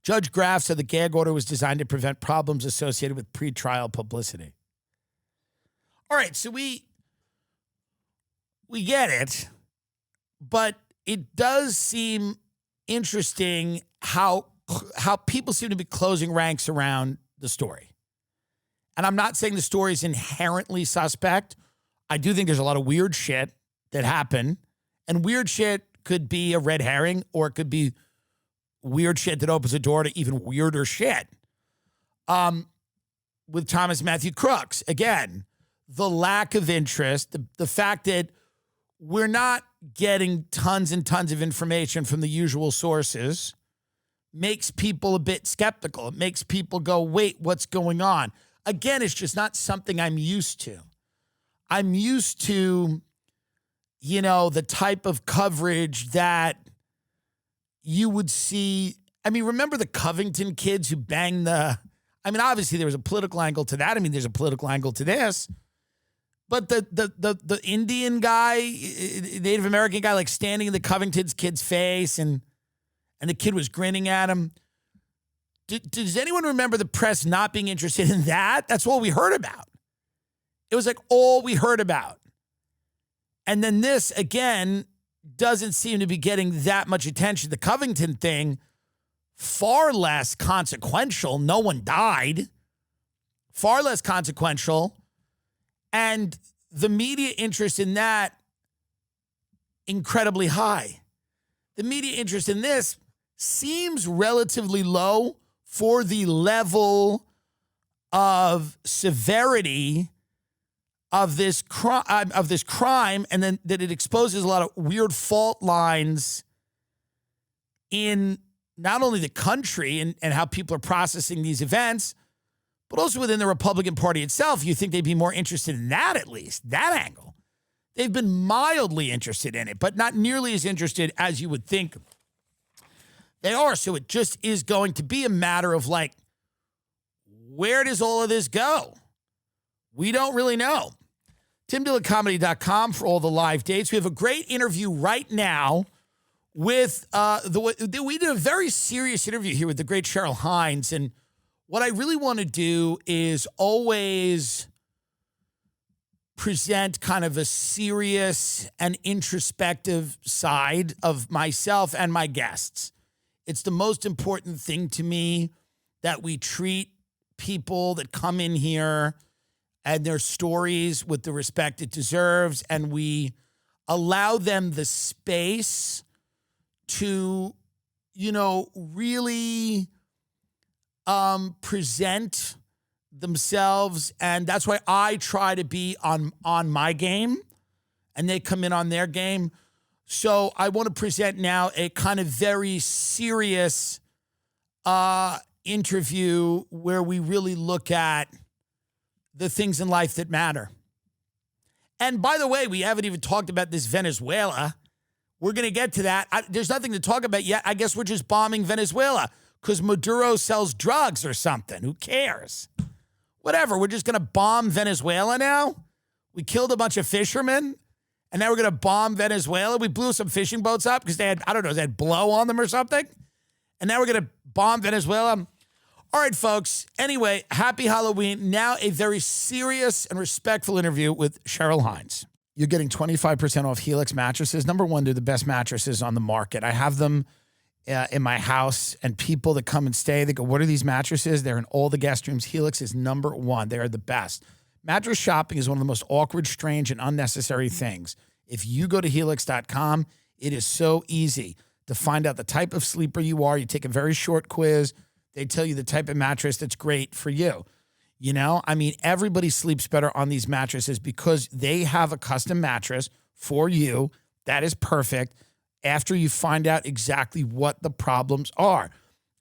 Judge Graff said the gag order was designed to prevent problems associated with pretrial publicity. All right, so we get it, but it does seem interesting how people seem to be closing ranks around the story. And I'm not saying the story is inherently suspect. I do think there's a lot of weird shit that happened. And weird shit could be a red herring, or it could be weird shit that opens a door to even weirder shit. With Thomas Matthew Crooks, again, the lack of interest, the fact that we're not getting tons and tons of information from the usual sources makes people a bit skeptical. It makes people go, wait, what's going on? Again, it's just not something I'm used to. I'm used to, the type of coverage that you would see. I mean, remember the Covington kids who banged obviously there was a political angle to that. I mean, there's a political angle to this. But the Indian guy, Native American guy, like standing in the Covington's kid's face and the kid was grinning at him. Does anyone remember the press not being interested in that? That's all we heard about. It was like all we heard about. And then this, again, doesn't seem to be getting that much attention. The Covington thing, far less consequential. No one died. Far less consequential. And the media interest in that, incredibly high. The media interest in this seems relatively low for the level of severity of this crime, and then that it exposes a lot of weird fault lines in not only the country and how people are processing these events, but also within the Republican Party itself. You think they'd be more interested in that, at least, that angle. They've been mildly interested in it, but not nearly as interested as you would think they are. So it just is going to be a matter of like, where does all of this go? We don't really know. TimDillonComedy.com for all the live dates. We have a great interview right now with we did a very serious interview here with the great Cheryl Hines. And what I really want to do is always present kind of a serious and introspective side of myself and my guests. It's the most important thing to me that we treat people that come in here and their stories with the respect it deserves, and we allow them the space to, really present themselves. And that's why I try to be on my game and they come in on their game. So I want to present now a kind of very serious interview where we really look at the things in life that matter. And by the way, we haven't even talked about this Venezuela. We're going to get to that. There's nothing to talk about yet. I guess we're just bombing Venezuela because Maduro sells drugs or something. Who cares? Whatever. We're just going to bomb Venezuela now. We killed a bunch of fishermen, and now we're going to bomb Venezuela. We blew some fishing boats up because they had, they had blow on them or something. And now we're going to bomb Venezuela. All right, folks. Anyway, happy Halloween. Now a very serious and respectful interview with Cheryl Hines. You're getting 25% off Helix mattresses. Number one, they're the best mattresses on the market. I have them in my house, and people that come and stay, they go, what are these mattresses? They're in all the guest rooms. Helix is number one. They are the best. Mattress shopping is one of the most awkward, strange, and unnecessary things. If you go to Helix.com, it is so easy to find out the type of sleeper you are. You take a very short quiz. They tell you the type of mattress that's great for you. Everybody sleeps better on these mattresses because they have a custom mattress for you that is perfect after you find out exactly what the problems are.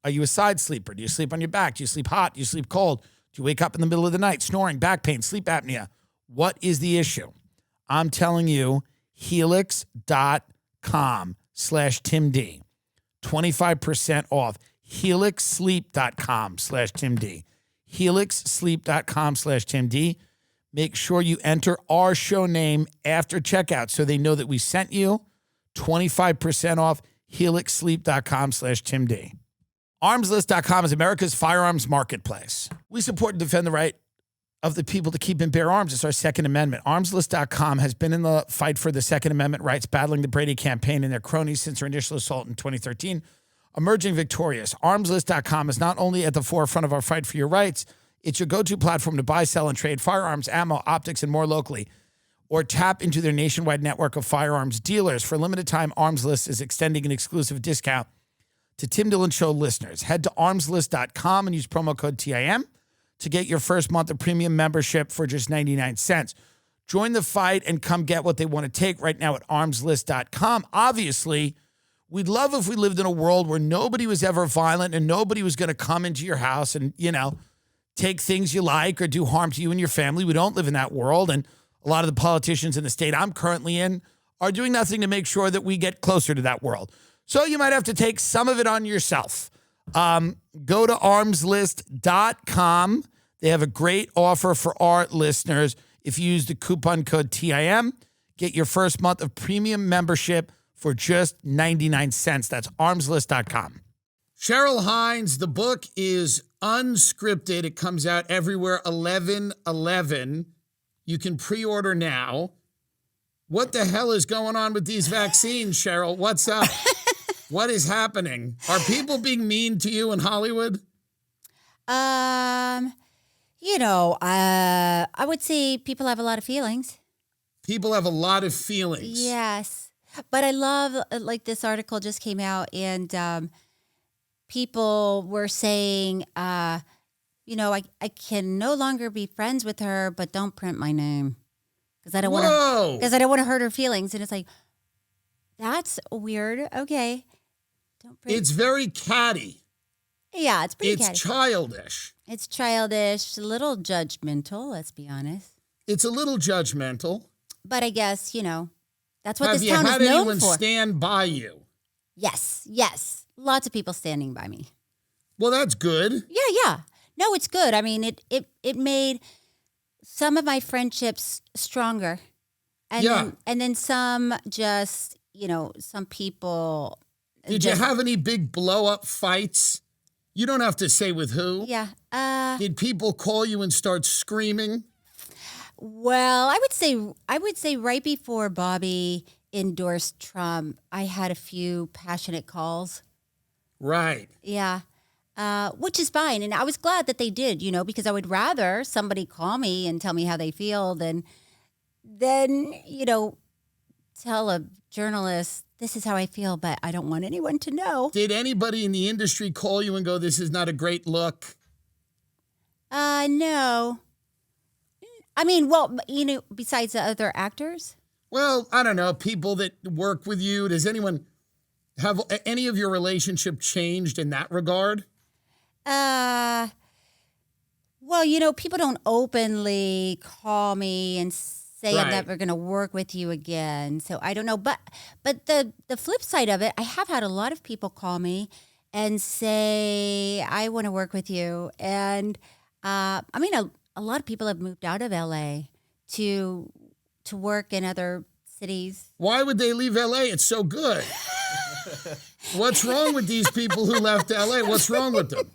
Are you a side sleeper? Do you sleep on your back? Do you sleep hot? Do you sleep cold? Do you wake up in the middle of the night, snoring, back pain, sleep apnea? What is the issue? I'm telling you, helix.com/TimD. 25% off. helixsleep.com/TimD. helixsleep.com/TimD. Make sure you enter our show name after checkout so they know that we sent you. 25% off. helixsleep.com/TimD. Armslist.com is America's firearms marketplace. We support and defend the right of the people to keep and bear arms. It's our Second Amendment. Armslist.com has been in the fight for the Second Amendment rights, battling the Brady campaign and their cronies since their initial assault in 2013. Emerging victorious. Armslist.com is not only at the forefront of our fight for your rights, it's your go-to platform to buy, sell, and trade firearms, ammo, optics, and more locally, or tap into their nationwide network of firearms dealers. For a limited time, Armslist is extending an exclusive discount to Tim Dillon Show listeners. Head to armslist.com and use promo code TIM to get your first month of premium membership for just 99 cents. Join the fight and come get what they want to take right now at armslist.com. Obviously, we'd love if we lived in a world where nobody was ever violent and nobody was going to come into your house and, take things you like or do harm to you and your family. We don't live in that world. And a lot of the politicians in the state I'm currently in are doing nothing to make sure that we get closer to that world. So you might have to take some of it on yourself. Go to armslist.com. They have a great offer for our listeners. If you use the coupon code TIM, get your first month of premium membership for just 99 cents. That's armslist.com. Cheryl Hines, the book is unscripted. It comes out everywhere 11/11. You can pre-order now. What the hell is going on with these vaccines, Cheryl? What's up? What is happening? Are people being mean to you in Hollywood? I would say people have a lot of feelings. People have a lot of feelings. Yes. But I love, this article just came out and people were saying, I can no longer be friends with her, but don't print my name. Because I don't want to hurt her feelings. And it's like, that's weird. Okay. Don't print. It's very catty. Yeah, it's pretty catty. It's childish. It's childish, a little judgmental, let's be honest. It's a little judgmental. But I guess, that's what this town is known for. Have you had anyone stand by you? Yes. Lots of people standing by me. Well, that's good. Yeah. No, it's good. I mean, it made some of my friendships stronger. And then some just, some people. Did you have any big blow-up fights? You don't have to say with who. Yeah. Did people call you and start screaming? Well, I would say right before Bobby endorsed Trump, I had a few passionate calls. Right. Yeah. Which is fine. And I was glad that they did, because I would rather somebody call me and tell me how they feel than tell a journalist, this is how I feel, but I don't want anyone to know. Did anybody in the industry call you and go, this is not a great look? No. I mean, well, besides the other actors? Well, I don't know. People that work with you, does anyone have any of your relationship changed in that regard? Well, people don't openly call me and say I'm never going to work with you again. So I don't know. But the flip side of it, I have had a lot of people call me and say, I want to work with you. And a lot of people have moved out of LA to work in other cities. Why would they leave LA? It's so good. What's wrong with these people who left LA? What's wrong with them?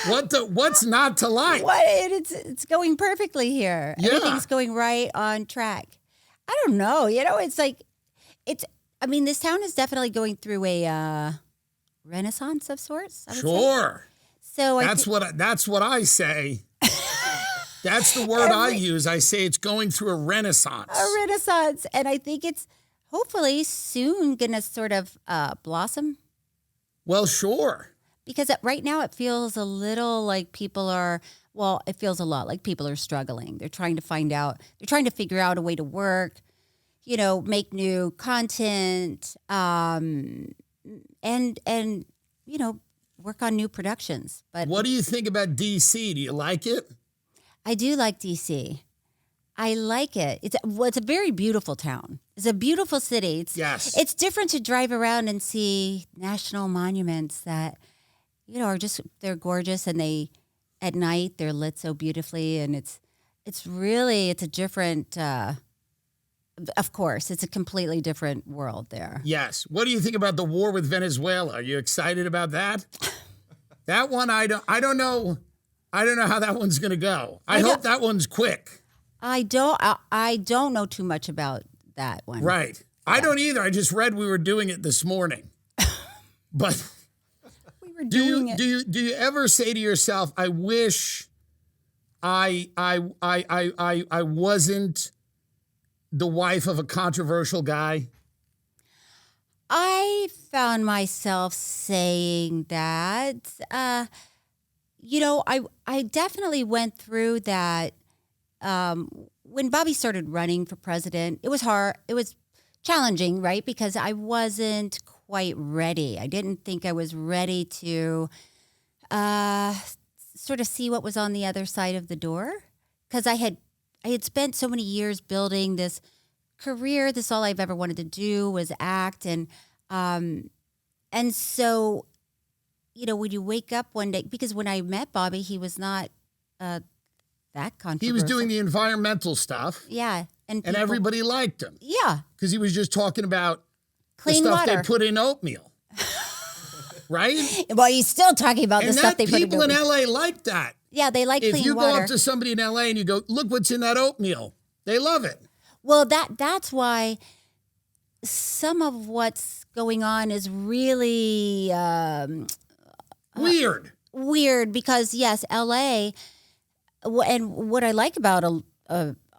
What's not to like? It's going perfectly here. Yeah. Everything's going right on track. I don't know. This town is definitely going through a renaissance of sorts. I would Sure. say. So that's what I say. That's the word I use. I say it's going through a renaissance. A renaissance. And I think it's hopefully soon going to sort of blossom. Well, sure. Because right now it feels a little like it feels a lot like people are struggling. They're trying to figure out a way to work, make new content, and work on new productions. But what do you think about DC? Do you like it? I do like DC. I like it. It's a very beautiful town. It's a beautiful city. Yes. It's different to drive around and see national monuments that, they're gorgeous, and at night they're lit so beautifully, and it's a different, of course, it's a completely different world there. Yes. What do you think about the war with Venezuela? Are you excited about that? That one, I don't know how that one's going to go. I hope that one's quick. I don't know too much about that one. Right. Yeah. I don't either. I just read we were doing it this morning. But do you ever say to yourself, I wish I wasn't the wife of a controversial guy? I found myself saying that. I definitely went through that. When Bobby started running for president, it was hard. It was challenging, right? Because I wasn't quite ready. I didn't think I was ready to sort of see what was on the other side of the door. Because I had spent so many years building this career. This all I've ever wanted to do was act, and so, when you wake up one day, because when I met Bobby, he was not that controversial. He was doing the environmental stuff. Yeah. And everybody liked him. Yeah. Because he was just talking about clean the stuff water they put in oatmeal. Right? Well, he's still talking about the stuff they put in oatmeal. People in LA like that. Yeah, they like clean water. If you go up to somebody in LA and you go, look what's in that oatmeal, they love it. Well, that's why some of what's going on is really weird. Weird because, yes, LA, and what I like about a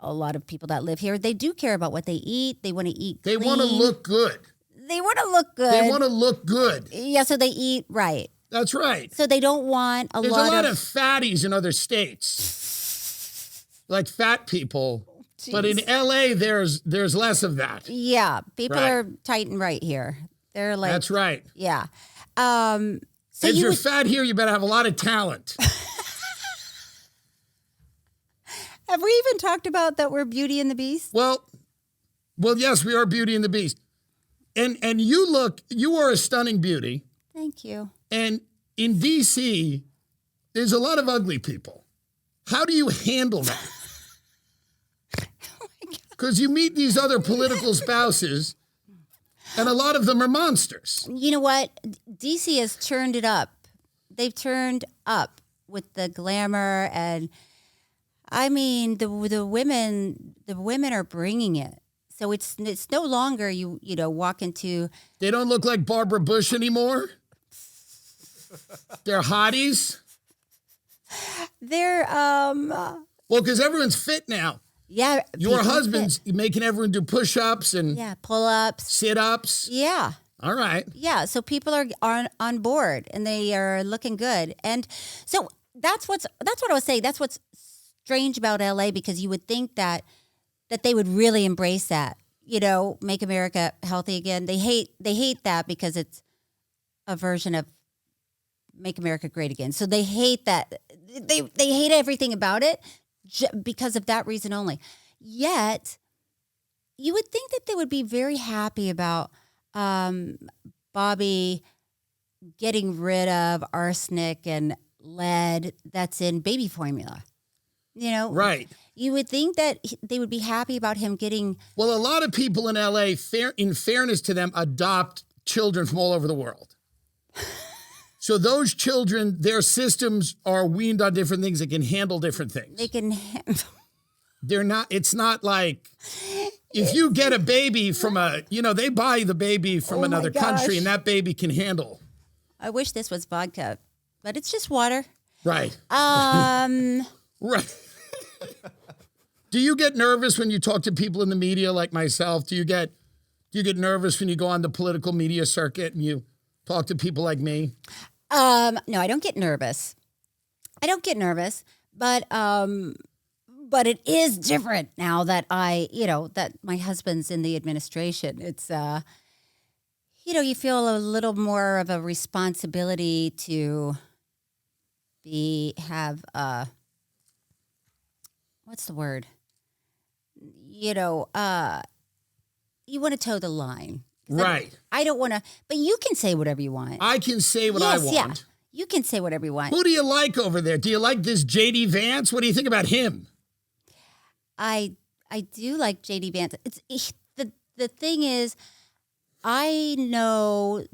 lot of people that live here, they do care about what they eat. They want to eat clean. They want to look good. They want to look good. They want to look good. Yeah, so they eat right. That's right. So they don't want There's a lot of fatties in other states, like fat people. Jeez. But in LA, there's less of that. Yeah, people are tight and right here. They're like, that's right. Yeah. So if you're fat here, you better have a lot of talent. Have we even talked about that we're Beauty and the Beast? Well, yes, we are Beauty and the Beast. And you are a stunning beauty. Thank you. And in DC, there's a lot of ugly people. How do you handle that? Because you meet these other political spouses, and a lot of them are monsters. You know what? DC has turned it up. They've turned up with the glamour, and I mean the women are bringing it. So it's no longer you walk into. They don't look like Barbara Bush anymore. They're hotties. They're well, because everyone's fit now. Yeah. Your people husband's making everyone do push-ups and pull-ups, sit-ups. Yeah. All right. Yeah. So people are on board and they are looking good. And so that's what I was saying. That's what's strange about LA, because you would think that they would really embrace that, make America healthy again. They hate that because it's a version of Make America Great Again. So they hate that. They hate everything about it because of that reason only. Yet, you would think that they would be very happy about Bobby getting rid of arsenic and lead that's in baby formula. Right. You would think that they would be happy about him getting... Well, a lot of people in LA, in fairness to them, adopt children from all over the world. So those children, their systems are weaned on different things that can handle different things. They can handle... They're not, it's not like, if you get a baby from they buy the baby from another country and that baby can handle. I wish this was vodka, but it's just water. Right. Right. Do you get nervous when you talk to people in the media like myself? Do you get nervous when you go on the political media circuit and you talk to people like me? No, I don't get nervous. But it is different now that that my husband's in the administration. It's you feel a little more of a responsibility to have what's the word? You want to toe the line. Right. I don't want to, but you can say whatever you want. I can say what I want. Yeah. You can say whatever you want. Who do you like over there? Do you like this J.D. Vance? What do you think about him? I do like J.D. Vance. The thing is, I know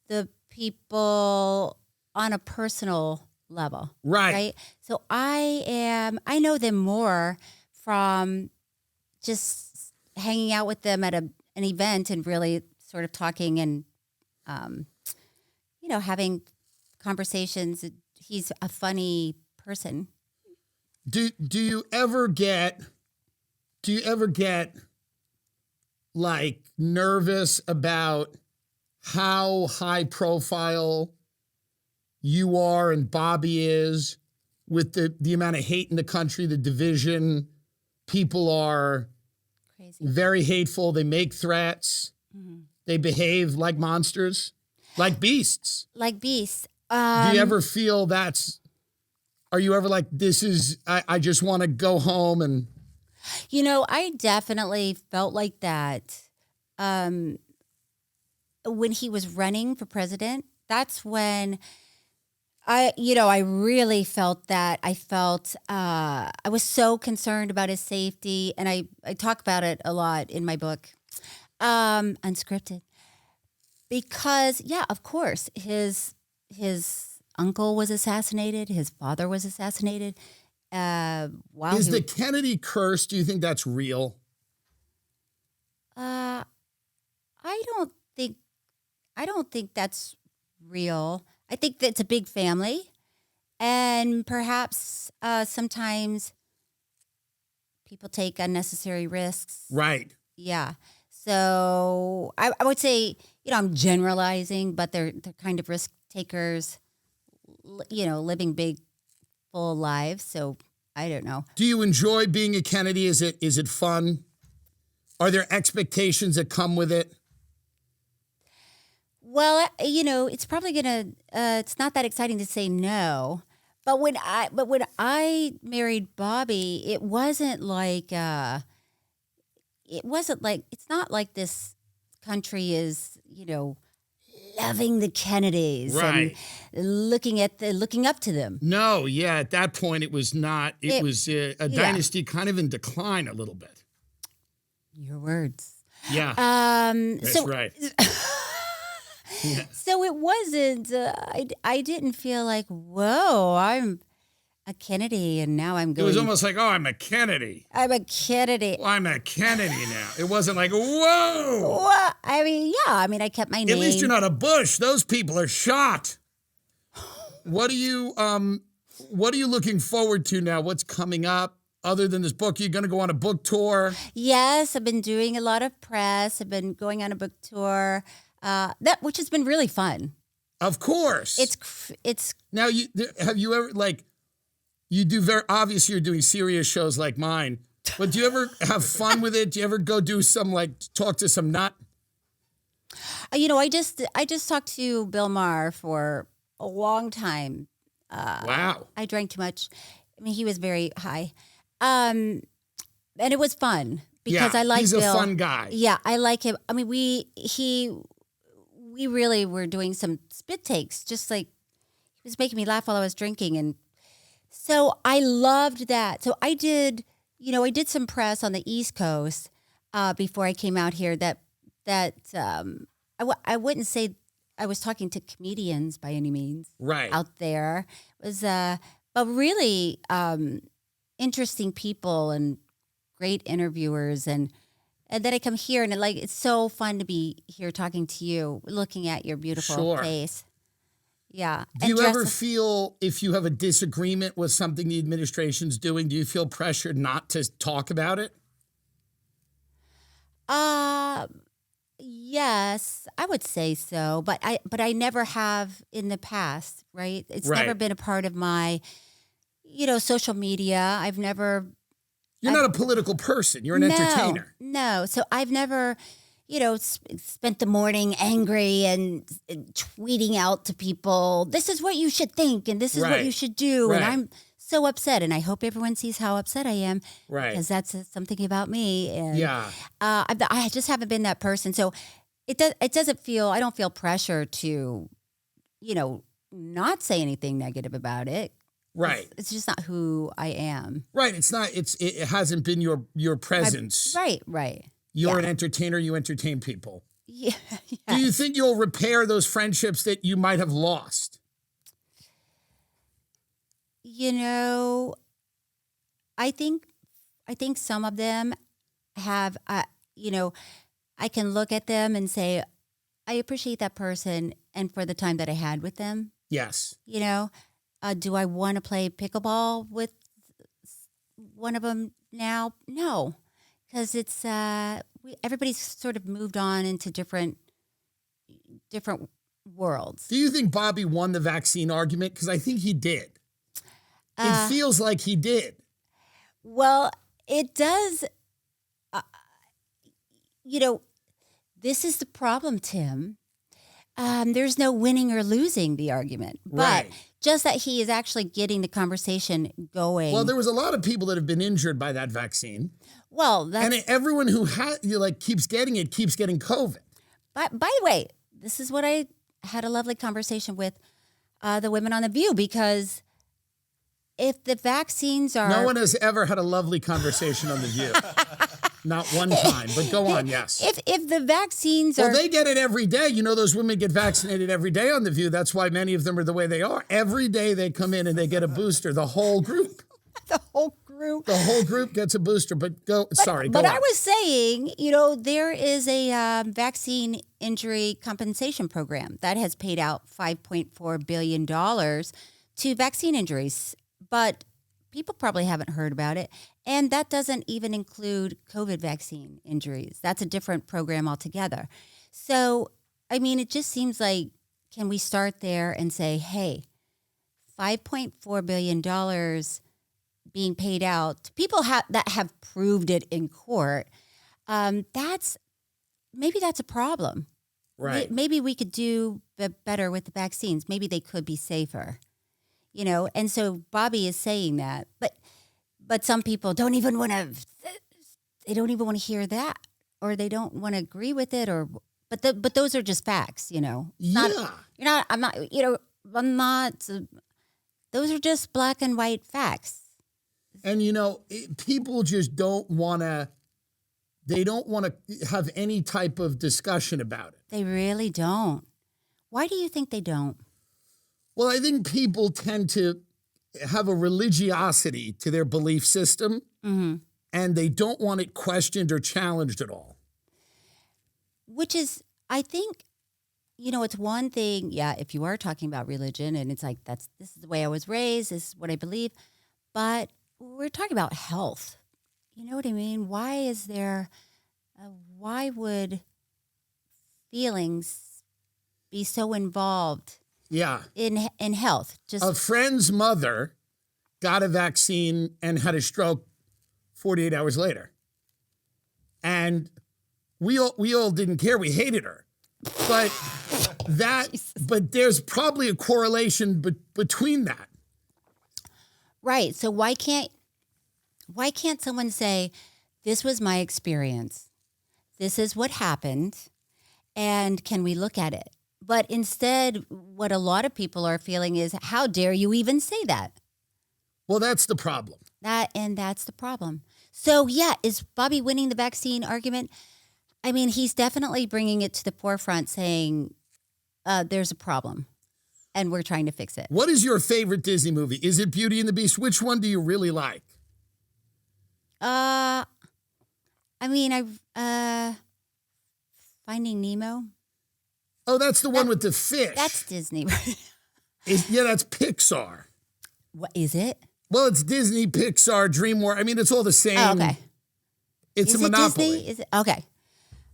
the people on a personal level. Right. So I know them more from just hanging out with them at an event and really sort of talking and, having conversations. He's a funny person. Do you ever get like nervous about how high profile you are and Bobby is with the amount of hate in the country, the division? People are crazy, very hateful. They make threats. Mm-hmm. They behave like monsters, like beasts. Like beasts. Do you ever feel are you ever like, I just want to go home and... I definitely felt like that when he was running for president. That's when I really felt that. I felt I was so concerned about his safety, and I talk about it a lot in my book, Unscripted, because of course his uncle was assassinated, his father was assassinated. Is the Kennedy curse, do you think that's real? I don't think that's real. I think that it's a big family, and perhaps sometimes people take unnecessary risks. Right. Yeah. So I would say, I'm generalizing, but they're kind of risk takers, living big, full lives. So I don't know. Do you enjoy being a Kennedy? Is it fun? Are there expectations that come with it? Well, it's probably it's not that exciting to say no. But when I married Bobby, it wasn't like it's not like this country is, loving the Kennedys, right, and looking up to them. No, yeah, at that point it was not. It was a dynasty kind of in decline a little bit. Your words. Yeah. That's right. Yeah. So it wasn't. I didn't feel like, whoa, I'm a Kennedy, and now I'm going. It was almost like, oh, I'm a Kennedy. I'm a Kennedy. Well, I'm a Kennedy now. It wasn't like, whoa. Well, I mean, I kept my name. At least you're not a Bush. Those people are shot. What are you looking forward to now? What's coming up? other than this book? You're going to go on a book tour? Yes, I've been doing a lot of press. I've been going on a book tour, which has been really fun. Of course. It's now. Have you ever you do very obviously you're doing serious shows like mine, but do you ever have fun with it? Do you ever go do some talk to some nut? I just talked to Bill Maher for a long time. Wow. I drank too much. I mean, he was very high. And it was fun because I like Bill. He's a fun guy. Yeah, I like him. I mean, we really were doing some spit takes, just like he was making me laugh while I was drinking. And so I loved that. So I did some press on the East Coast before I came out here I wouldn't say I was talking to comedians by any means. Right. Out there. It was but really interesting people and great interviewers and then I come here and it's so fun to be here talking to you, looking at your beautiful face. Yeah. Do you ever feel if you have a disagreement with something the administration's doing, do you feel pressured not to talk about it? Yes, I would say so, but I never have in the past, right? It's never been a part of my, social media. I've never. You're not a political person. You're an entertainer. No. So I've never, spent the morning angry and tweeting out to people, this is what you should think and this is what you should do. Right. And I'm so upset. And I hope everyone sees how upset I am. Right. Because that's something about me. And yeah. I just haven't been that person. So it doesn't feel, I don't feel pressure to, not say anything negative about it. Right. It's just not who I am. Right. It's not, it hasn't been your presence. Right. You're an entertainer. You entertain people. Yeah. Do you think you'll repair those friendships that you might have lost? I think some of them have, I can look at them and say, I appreciate that person and for the time that I had with them. Yes. Do I want to play pickleball with one of them now? No, because it's everybody's sort of moved on into different worlds. Do you think Bobby won the vaccine argument? Because I think he did. It feels like he did. Well, it does. This is the problem, Tim. There's no winning or losing the argument, but just that he is actually getting the conversation going. Well, there was a lot of people that have been injured by that vaccine. Well, and everyone who keeps getting it keeps getting COVID. But by the way, this is what I had a lovely conversation with the women on The View, because if the vaccines are... No one has ever had a lovely conversation on The View. Not one time, but go on, yes. If the vaccines are... Well, they get it every day. Those women get vaccinated every day on The View. That's why many of them are the way they are. Every day they come in and they get a booster, the whole group. The whole group. The whole group gets a booster, but go on. But I was saying, there is a vaccine injury compensation program that has paid out $5.4 billion to vaccine injuries. But people probably haven't heard about it. And that doesn't even include COVID vaccine injuries. That's a different program altogether. So, it just seems like, can we start there and say, hey, $5.4 billion being paid out to people that have proved it in court, that's a problem. Right. Maybe we could do better with the vaccines. Maybe they could be safer. And so Bobby is saying that, but some people don't even want to hear that, or they don't want to agree with it, but those are just facts, those are just black and white facts. And people just don't want to have any type of discussion about it. They really don't. Why do you think they don't? Well, I think people tend to have a religiosity to their belief system, and they don't want it questioned or challenged at all. Which is, I think, it's one thing, if you are talking about religion and it's like, this is the way I was raised, this is what I believe. But we're talking about health. You know what I mean? Why is there, why would feelings be so involved Yeah. in health? Just A friend's mother got a vaccine and had a stroke 48 hours later. And we all didn't care. We hated her. But but there's probably a correlation between that. right. So why can't someone say, this was my experience, this is what happened, and can we look at it? But instead, what a lot of people are feeling is, how dare you even say that? Well, that's the problem. That's the problem. So yeah, is Bobby winning the vaccine argument? I mean, he's definitely bringing it to the forefront, saying there's a problem, and we're trying to fix it. What is your favorite Disney movie? Is it Beauty and the Beast? Which one do you really like? I mean, Finding Nemo. Oh, that's the one with the fish. That's Disney. Yeah, that's Pixar. What is it? Well, it's Disney, Pixar, DreamWorks. I mean, it's all the same. Oh, okay. It's Is a it monopoly. Disney? Is it okay?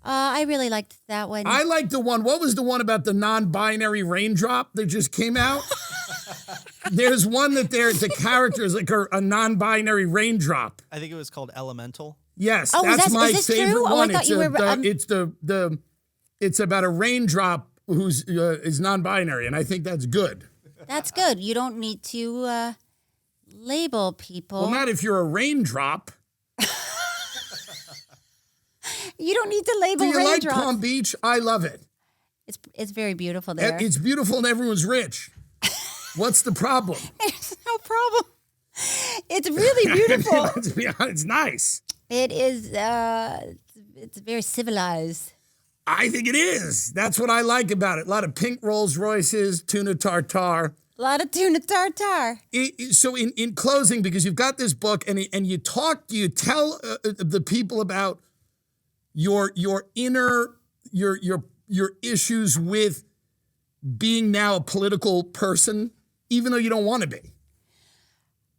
I really liked that one. I like the one. What was the one about the non-binary raindrop that just came out? There's one that the character is like a non-binary raindrop. I think it was called Elemental. Yes, Oh, that's my is this favorite true? Oh, I one. thought you were. It's about a raindrop who's is non-binary, and I think that's good. That's good. You don't need to label people. Well, not if you're a raindrop. You don't need to label Do you raindrops. like Palm Beach? I love it. It's very beautiful there. It's beautiful and everyone's rich. What's the problem? There's no problem. It's really beautiful. Let's be honest, it's nice. It is. It's very civilized. I think it is. That's what I like about it. A lot of pink Rolls Royces, tuna tartare. A lot of tuna tartare. So in closing, because you've got this book and you tell the people about your inner your issues with being now a political person, even though you don't want to be.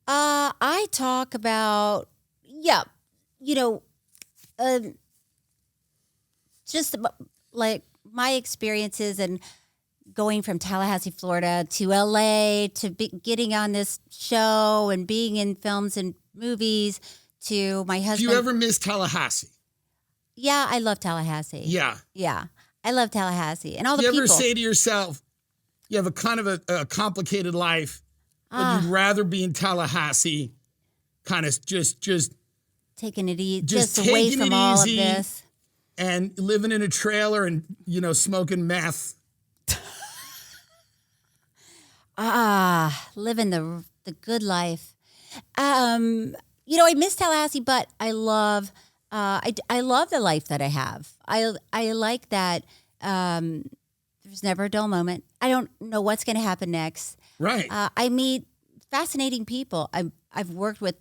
I talk about just like my experiences and going from Tallahassee, Florida to LA to getting on this show and being in films and movies to my husband. Do you ever miss Tallahassee? Yeah, I love Tallahassee. Yeah. Yeah. I love Tallahassee and all the people. people. You ever say to yourself, you have a kind of a complicated life, but you'd rather be in Tallahassee, kind of just taking it easy, just away from all of this. And living in a trailer and, smoking meth. Living the good life. I miss Tallahassee, but I love I love the life that I have. I like that there's never a dull moment. I don't know what's going to happen next. Right. I meet fascinating people. I've worked with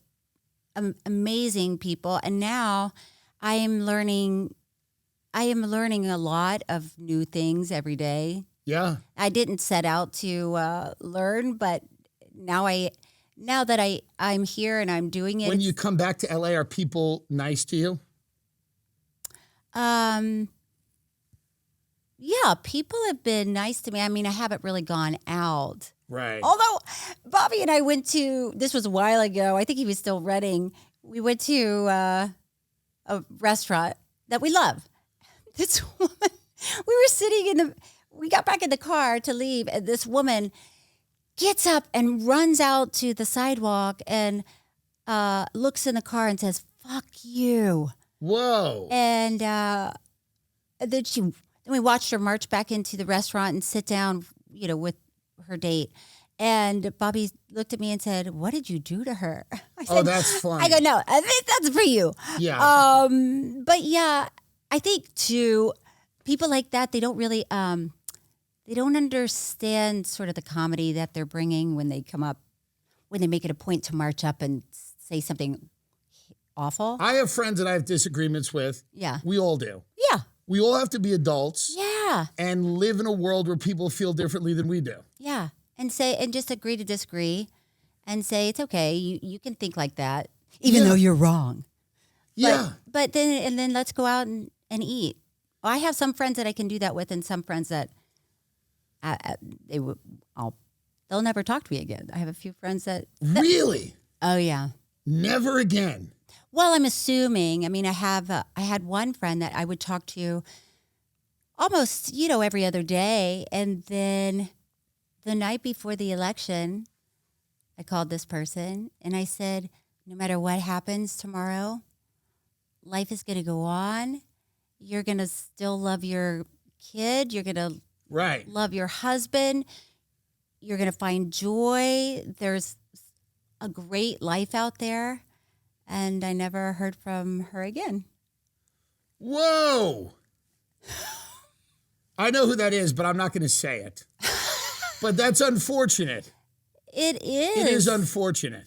amazing people, and now I am learning a lot of new things every day. Yeah. I didn't set out to learn, but now that I'm here and I'm doing it. When you come back to LA, are people nice to you? Yeah, people have been nice to me. I mean, I haven't really gone out. Right. Although Bobby and I went to, this was a while ago, I think he was still renting. We went to a restaurant that we love. This woman, we were sitting we got back in the car to leave, and this woman gets up and runs out to the sidewalk and looks in the car and says, "Fuck you." Whoa. And then we watched her march back into the restaurant and sit down, with her date. And Bobby looked at me and said, "What did you do to her?" I said, that's funny. I go, "No, I think that's for you." Yeah. But yeah, I think too, people like that, they don't really, they don't understand sort of the comedy that they're bringing when they come up, when they make it a point to march up and say something awful. I have friends that I have disagreements with. Yeah. We all do. Yeah. We all have to be adults. Yeah. And live in a world where people feel differently than we do. Yeah. And just agree to disagree. and say, it's okay. You can think like that, even though you're wrong. Yeah. But then let's go out and eat. I have some friends that I can do that with, and some friends that they'll never talk to me again. I have a few friends that Really? Oh yeah. Never again. Well, I'm assuming. I mean, I had one friend that I would talk to almost, every other day, and then the night before the election, I called this person and I said, no matter what happens tomorrow, life is going to go on. You're going to still love your kid. You're going to love your husband. You're going to find joy. There's a great life out there. And I never heard from her again. Whoa. I know who that is, but I'm not going to say it. But that's unfortunate. It is. It is unfortunate.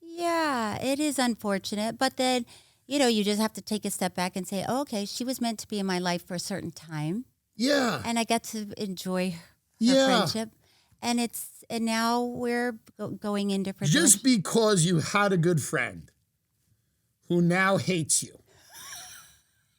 Yeah, it is unfortunate. But then, you just have to take a step back and say, oh, okay, she was meant to be in my life for a certain time. Yeah. And I got to enjoy her friendship. And now we're going in different directions. Just because you had a good friend who now hates you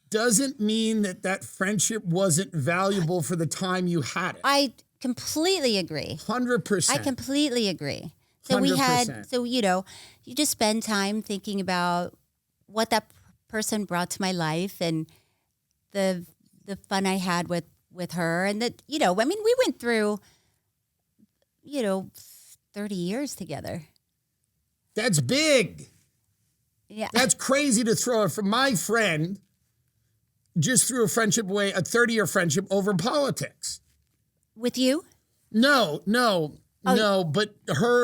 doesn't mean that friendship wasn't valuable for the time you had it. I completely agree. 100%. I completely agree. So 100%. You just spend time thinking about what that person brought to my life and the fun I had with her. And that, we went through, 30 years together. That's big. Yeah. That's crazy to throw it from my friend. Just threw a friendship away, a 30-year friendship over politics. With you? No. But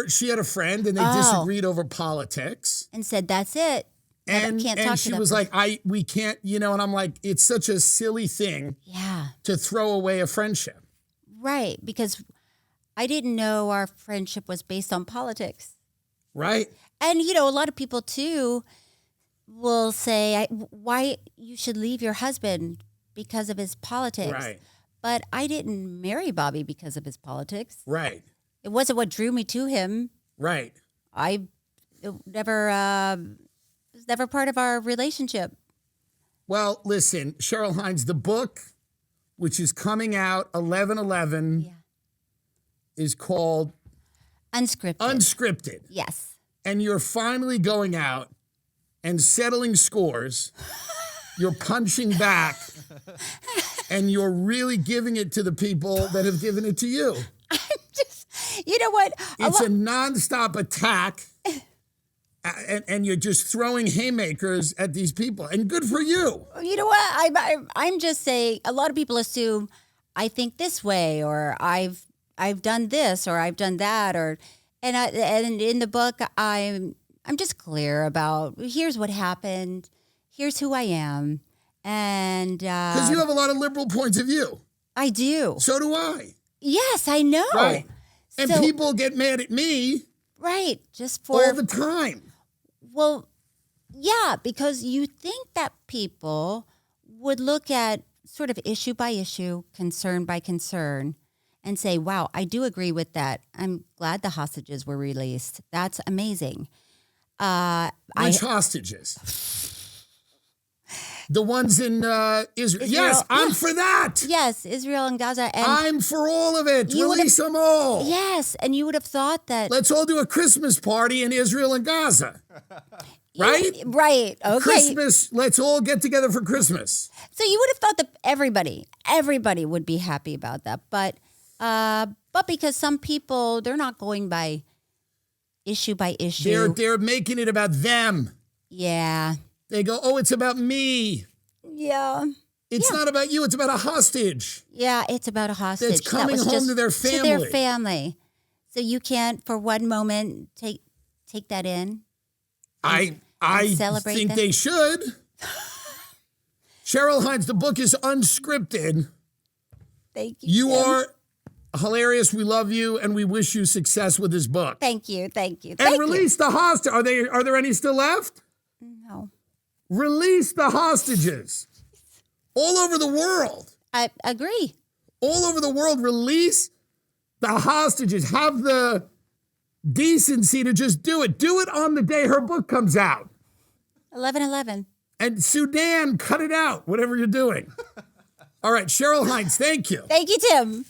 she had a friend and they disagreed over politics. And said, that's it. And can't talk she to was that like, we can't, and I'm like, it's such a silly thing to throw away a friendship. Right. Because I didn't know our friendship was based on politics. Right. And, a lot of people, too, will say, why you should leave your husband because of his politics. Right. But I didn't marry Bobby because of his politics. Right. It wasn't what drew me to him. Right. It was never part of our relationship. Well, listen, Cheryl Hines, the book, which is coming out 11/11, is called Unscripted. Yes. And you're finally going out and settling scores. You're punching back. And you're really giving it to the people that have given it to you. You know what? It's a nonstop attack. And you're just throwing haymakers at these people. And good for you. You know what? I'm just saying, a lot of people assume I think this way, or I've done this, or I've done that, and in the book I'm just clear about here's what happened, here's who I am, and because you have a lot of liberal points of view. I do. So do I. Yes, I know. Right. And people get mad at me. Right. Just for all the time. Well, yeah, because you think that people would look at sort of issue by issue, concern by concern, and say, wow, I do agree with that. I'm glad the hostages were released. That's amazing. Which hostages? The ones in Israel. Yes, I'm for that. Yes, Israel and Gaza. And I'm for all of it. Release them all. Yes, and you would have thought that. Let's all do a Christmas party in Israel and Gaza. Right? Right. Okay. Christmas, let's all get together for Christmas. So you would have thought that everybody would be happy about that. But because some people, they're not going by issue. They're making it about them. Yeah. They go, oh, it's about me. Yeah. It's not about you. It's about a hostage. Yeah, it's about a hostage. That's coming home to their family. To their family. So you can't, for one moment, take that in. I think they should. Cheryl Hines, the book is Unscripted. Thank you. You are hilarious. We love you, and we wish you success with this book. Thank you. And release the hostage. Are there any still left? No. Release the hostages. All over the world. I agree. All over the world, release the hostages. Have the decency to just do it. Do it on the day her book comes out. 11/11. And Sudan, cut it out, whatever you're doing. All right, Cheryl Hines, thank you. Thank you, Tim.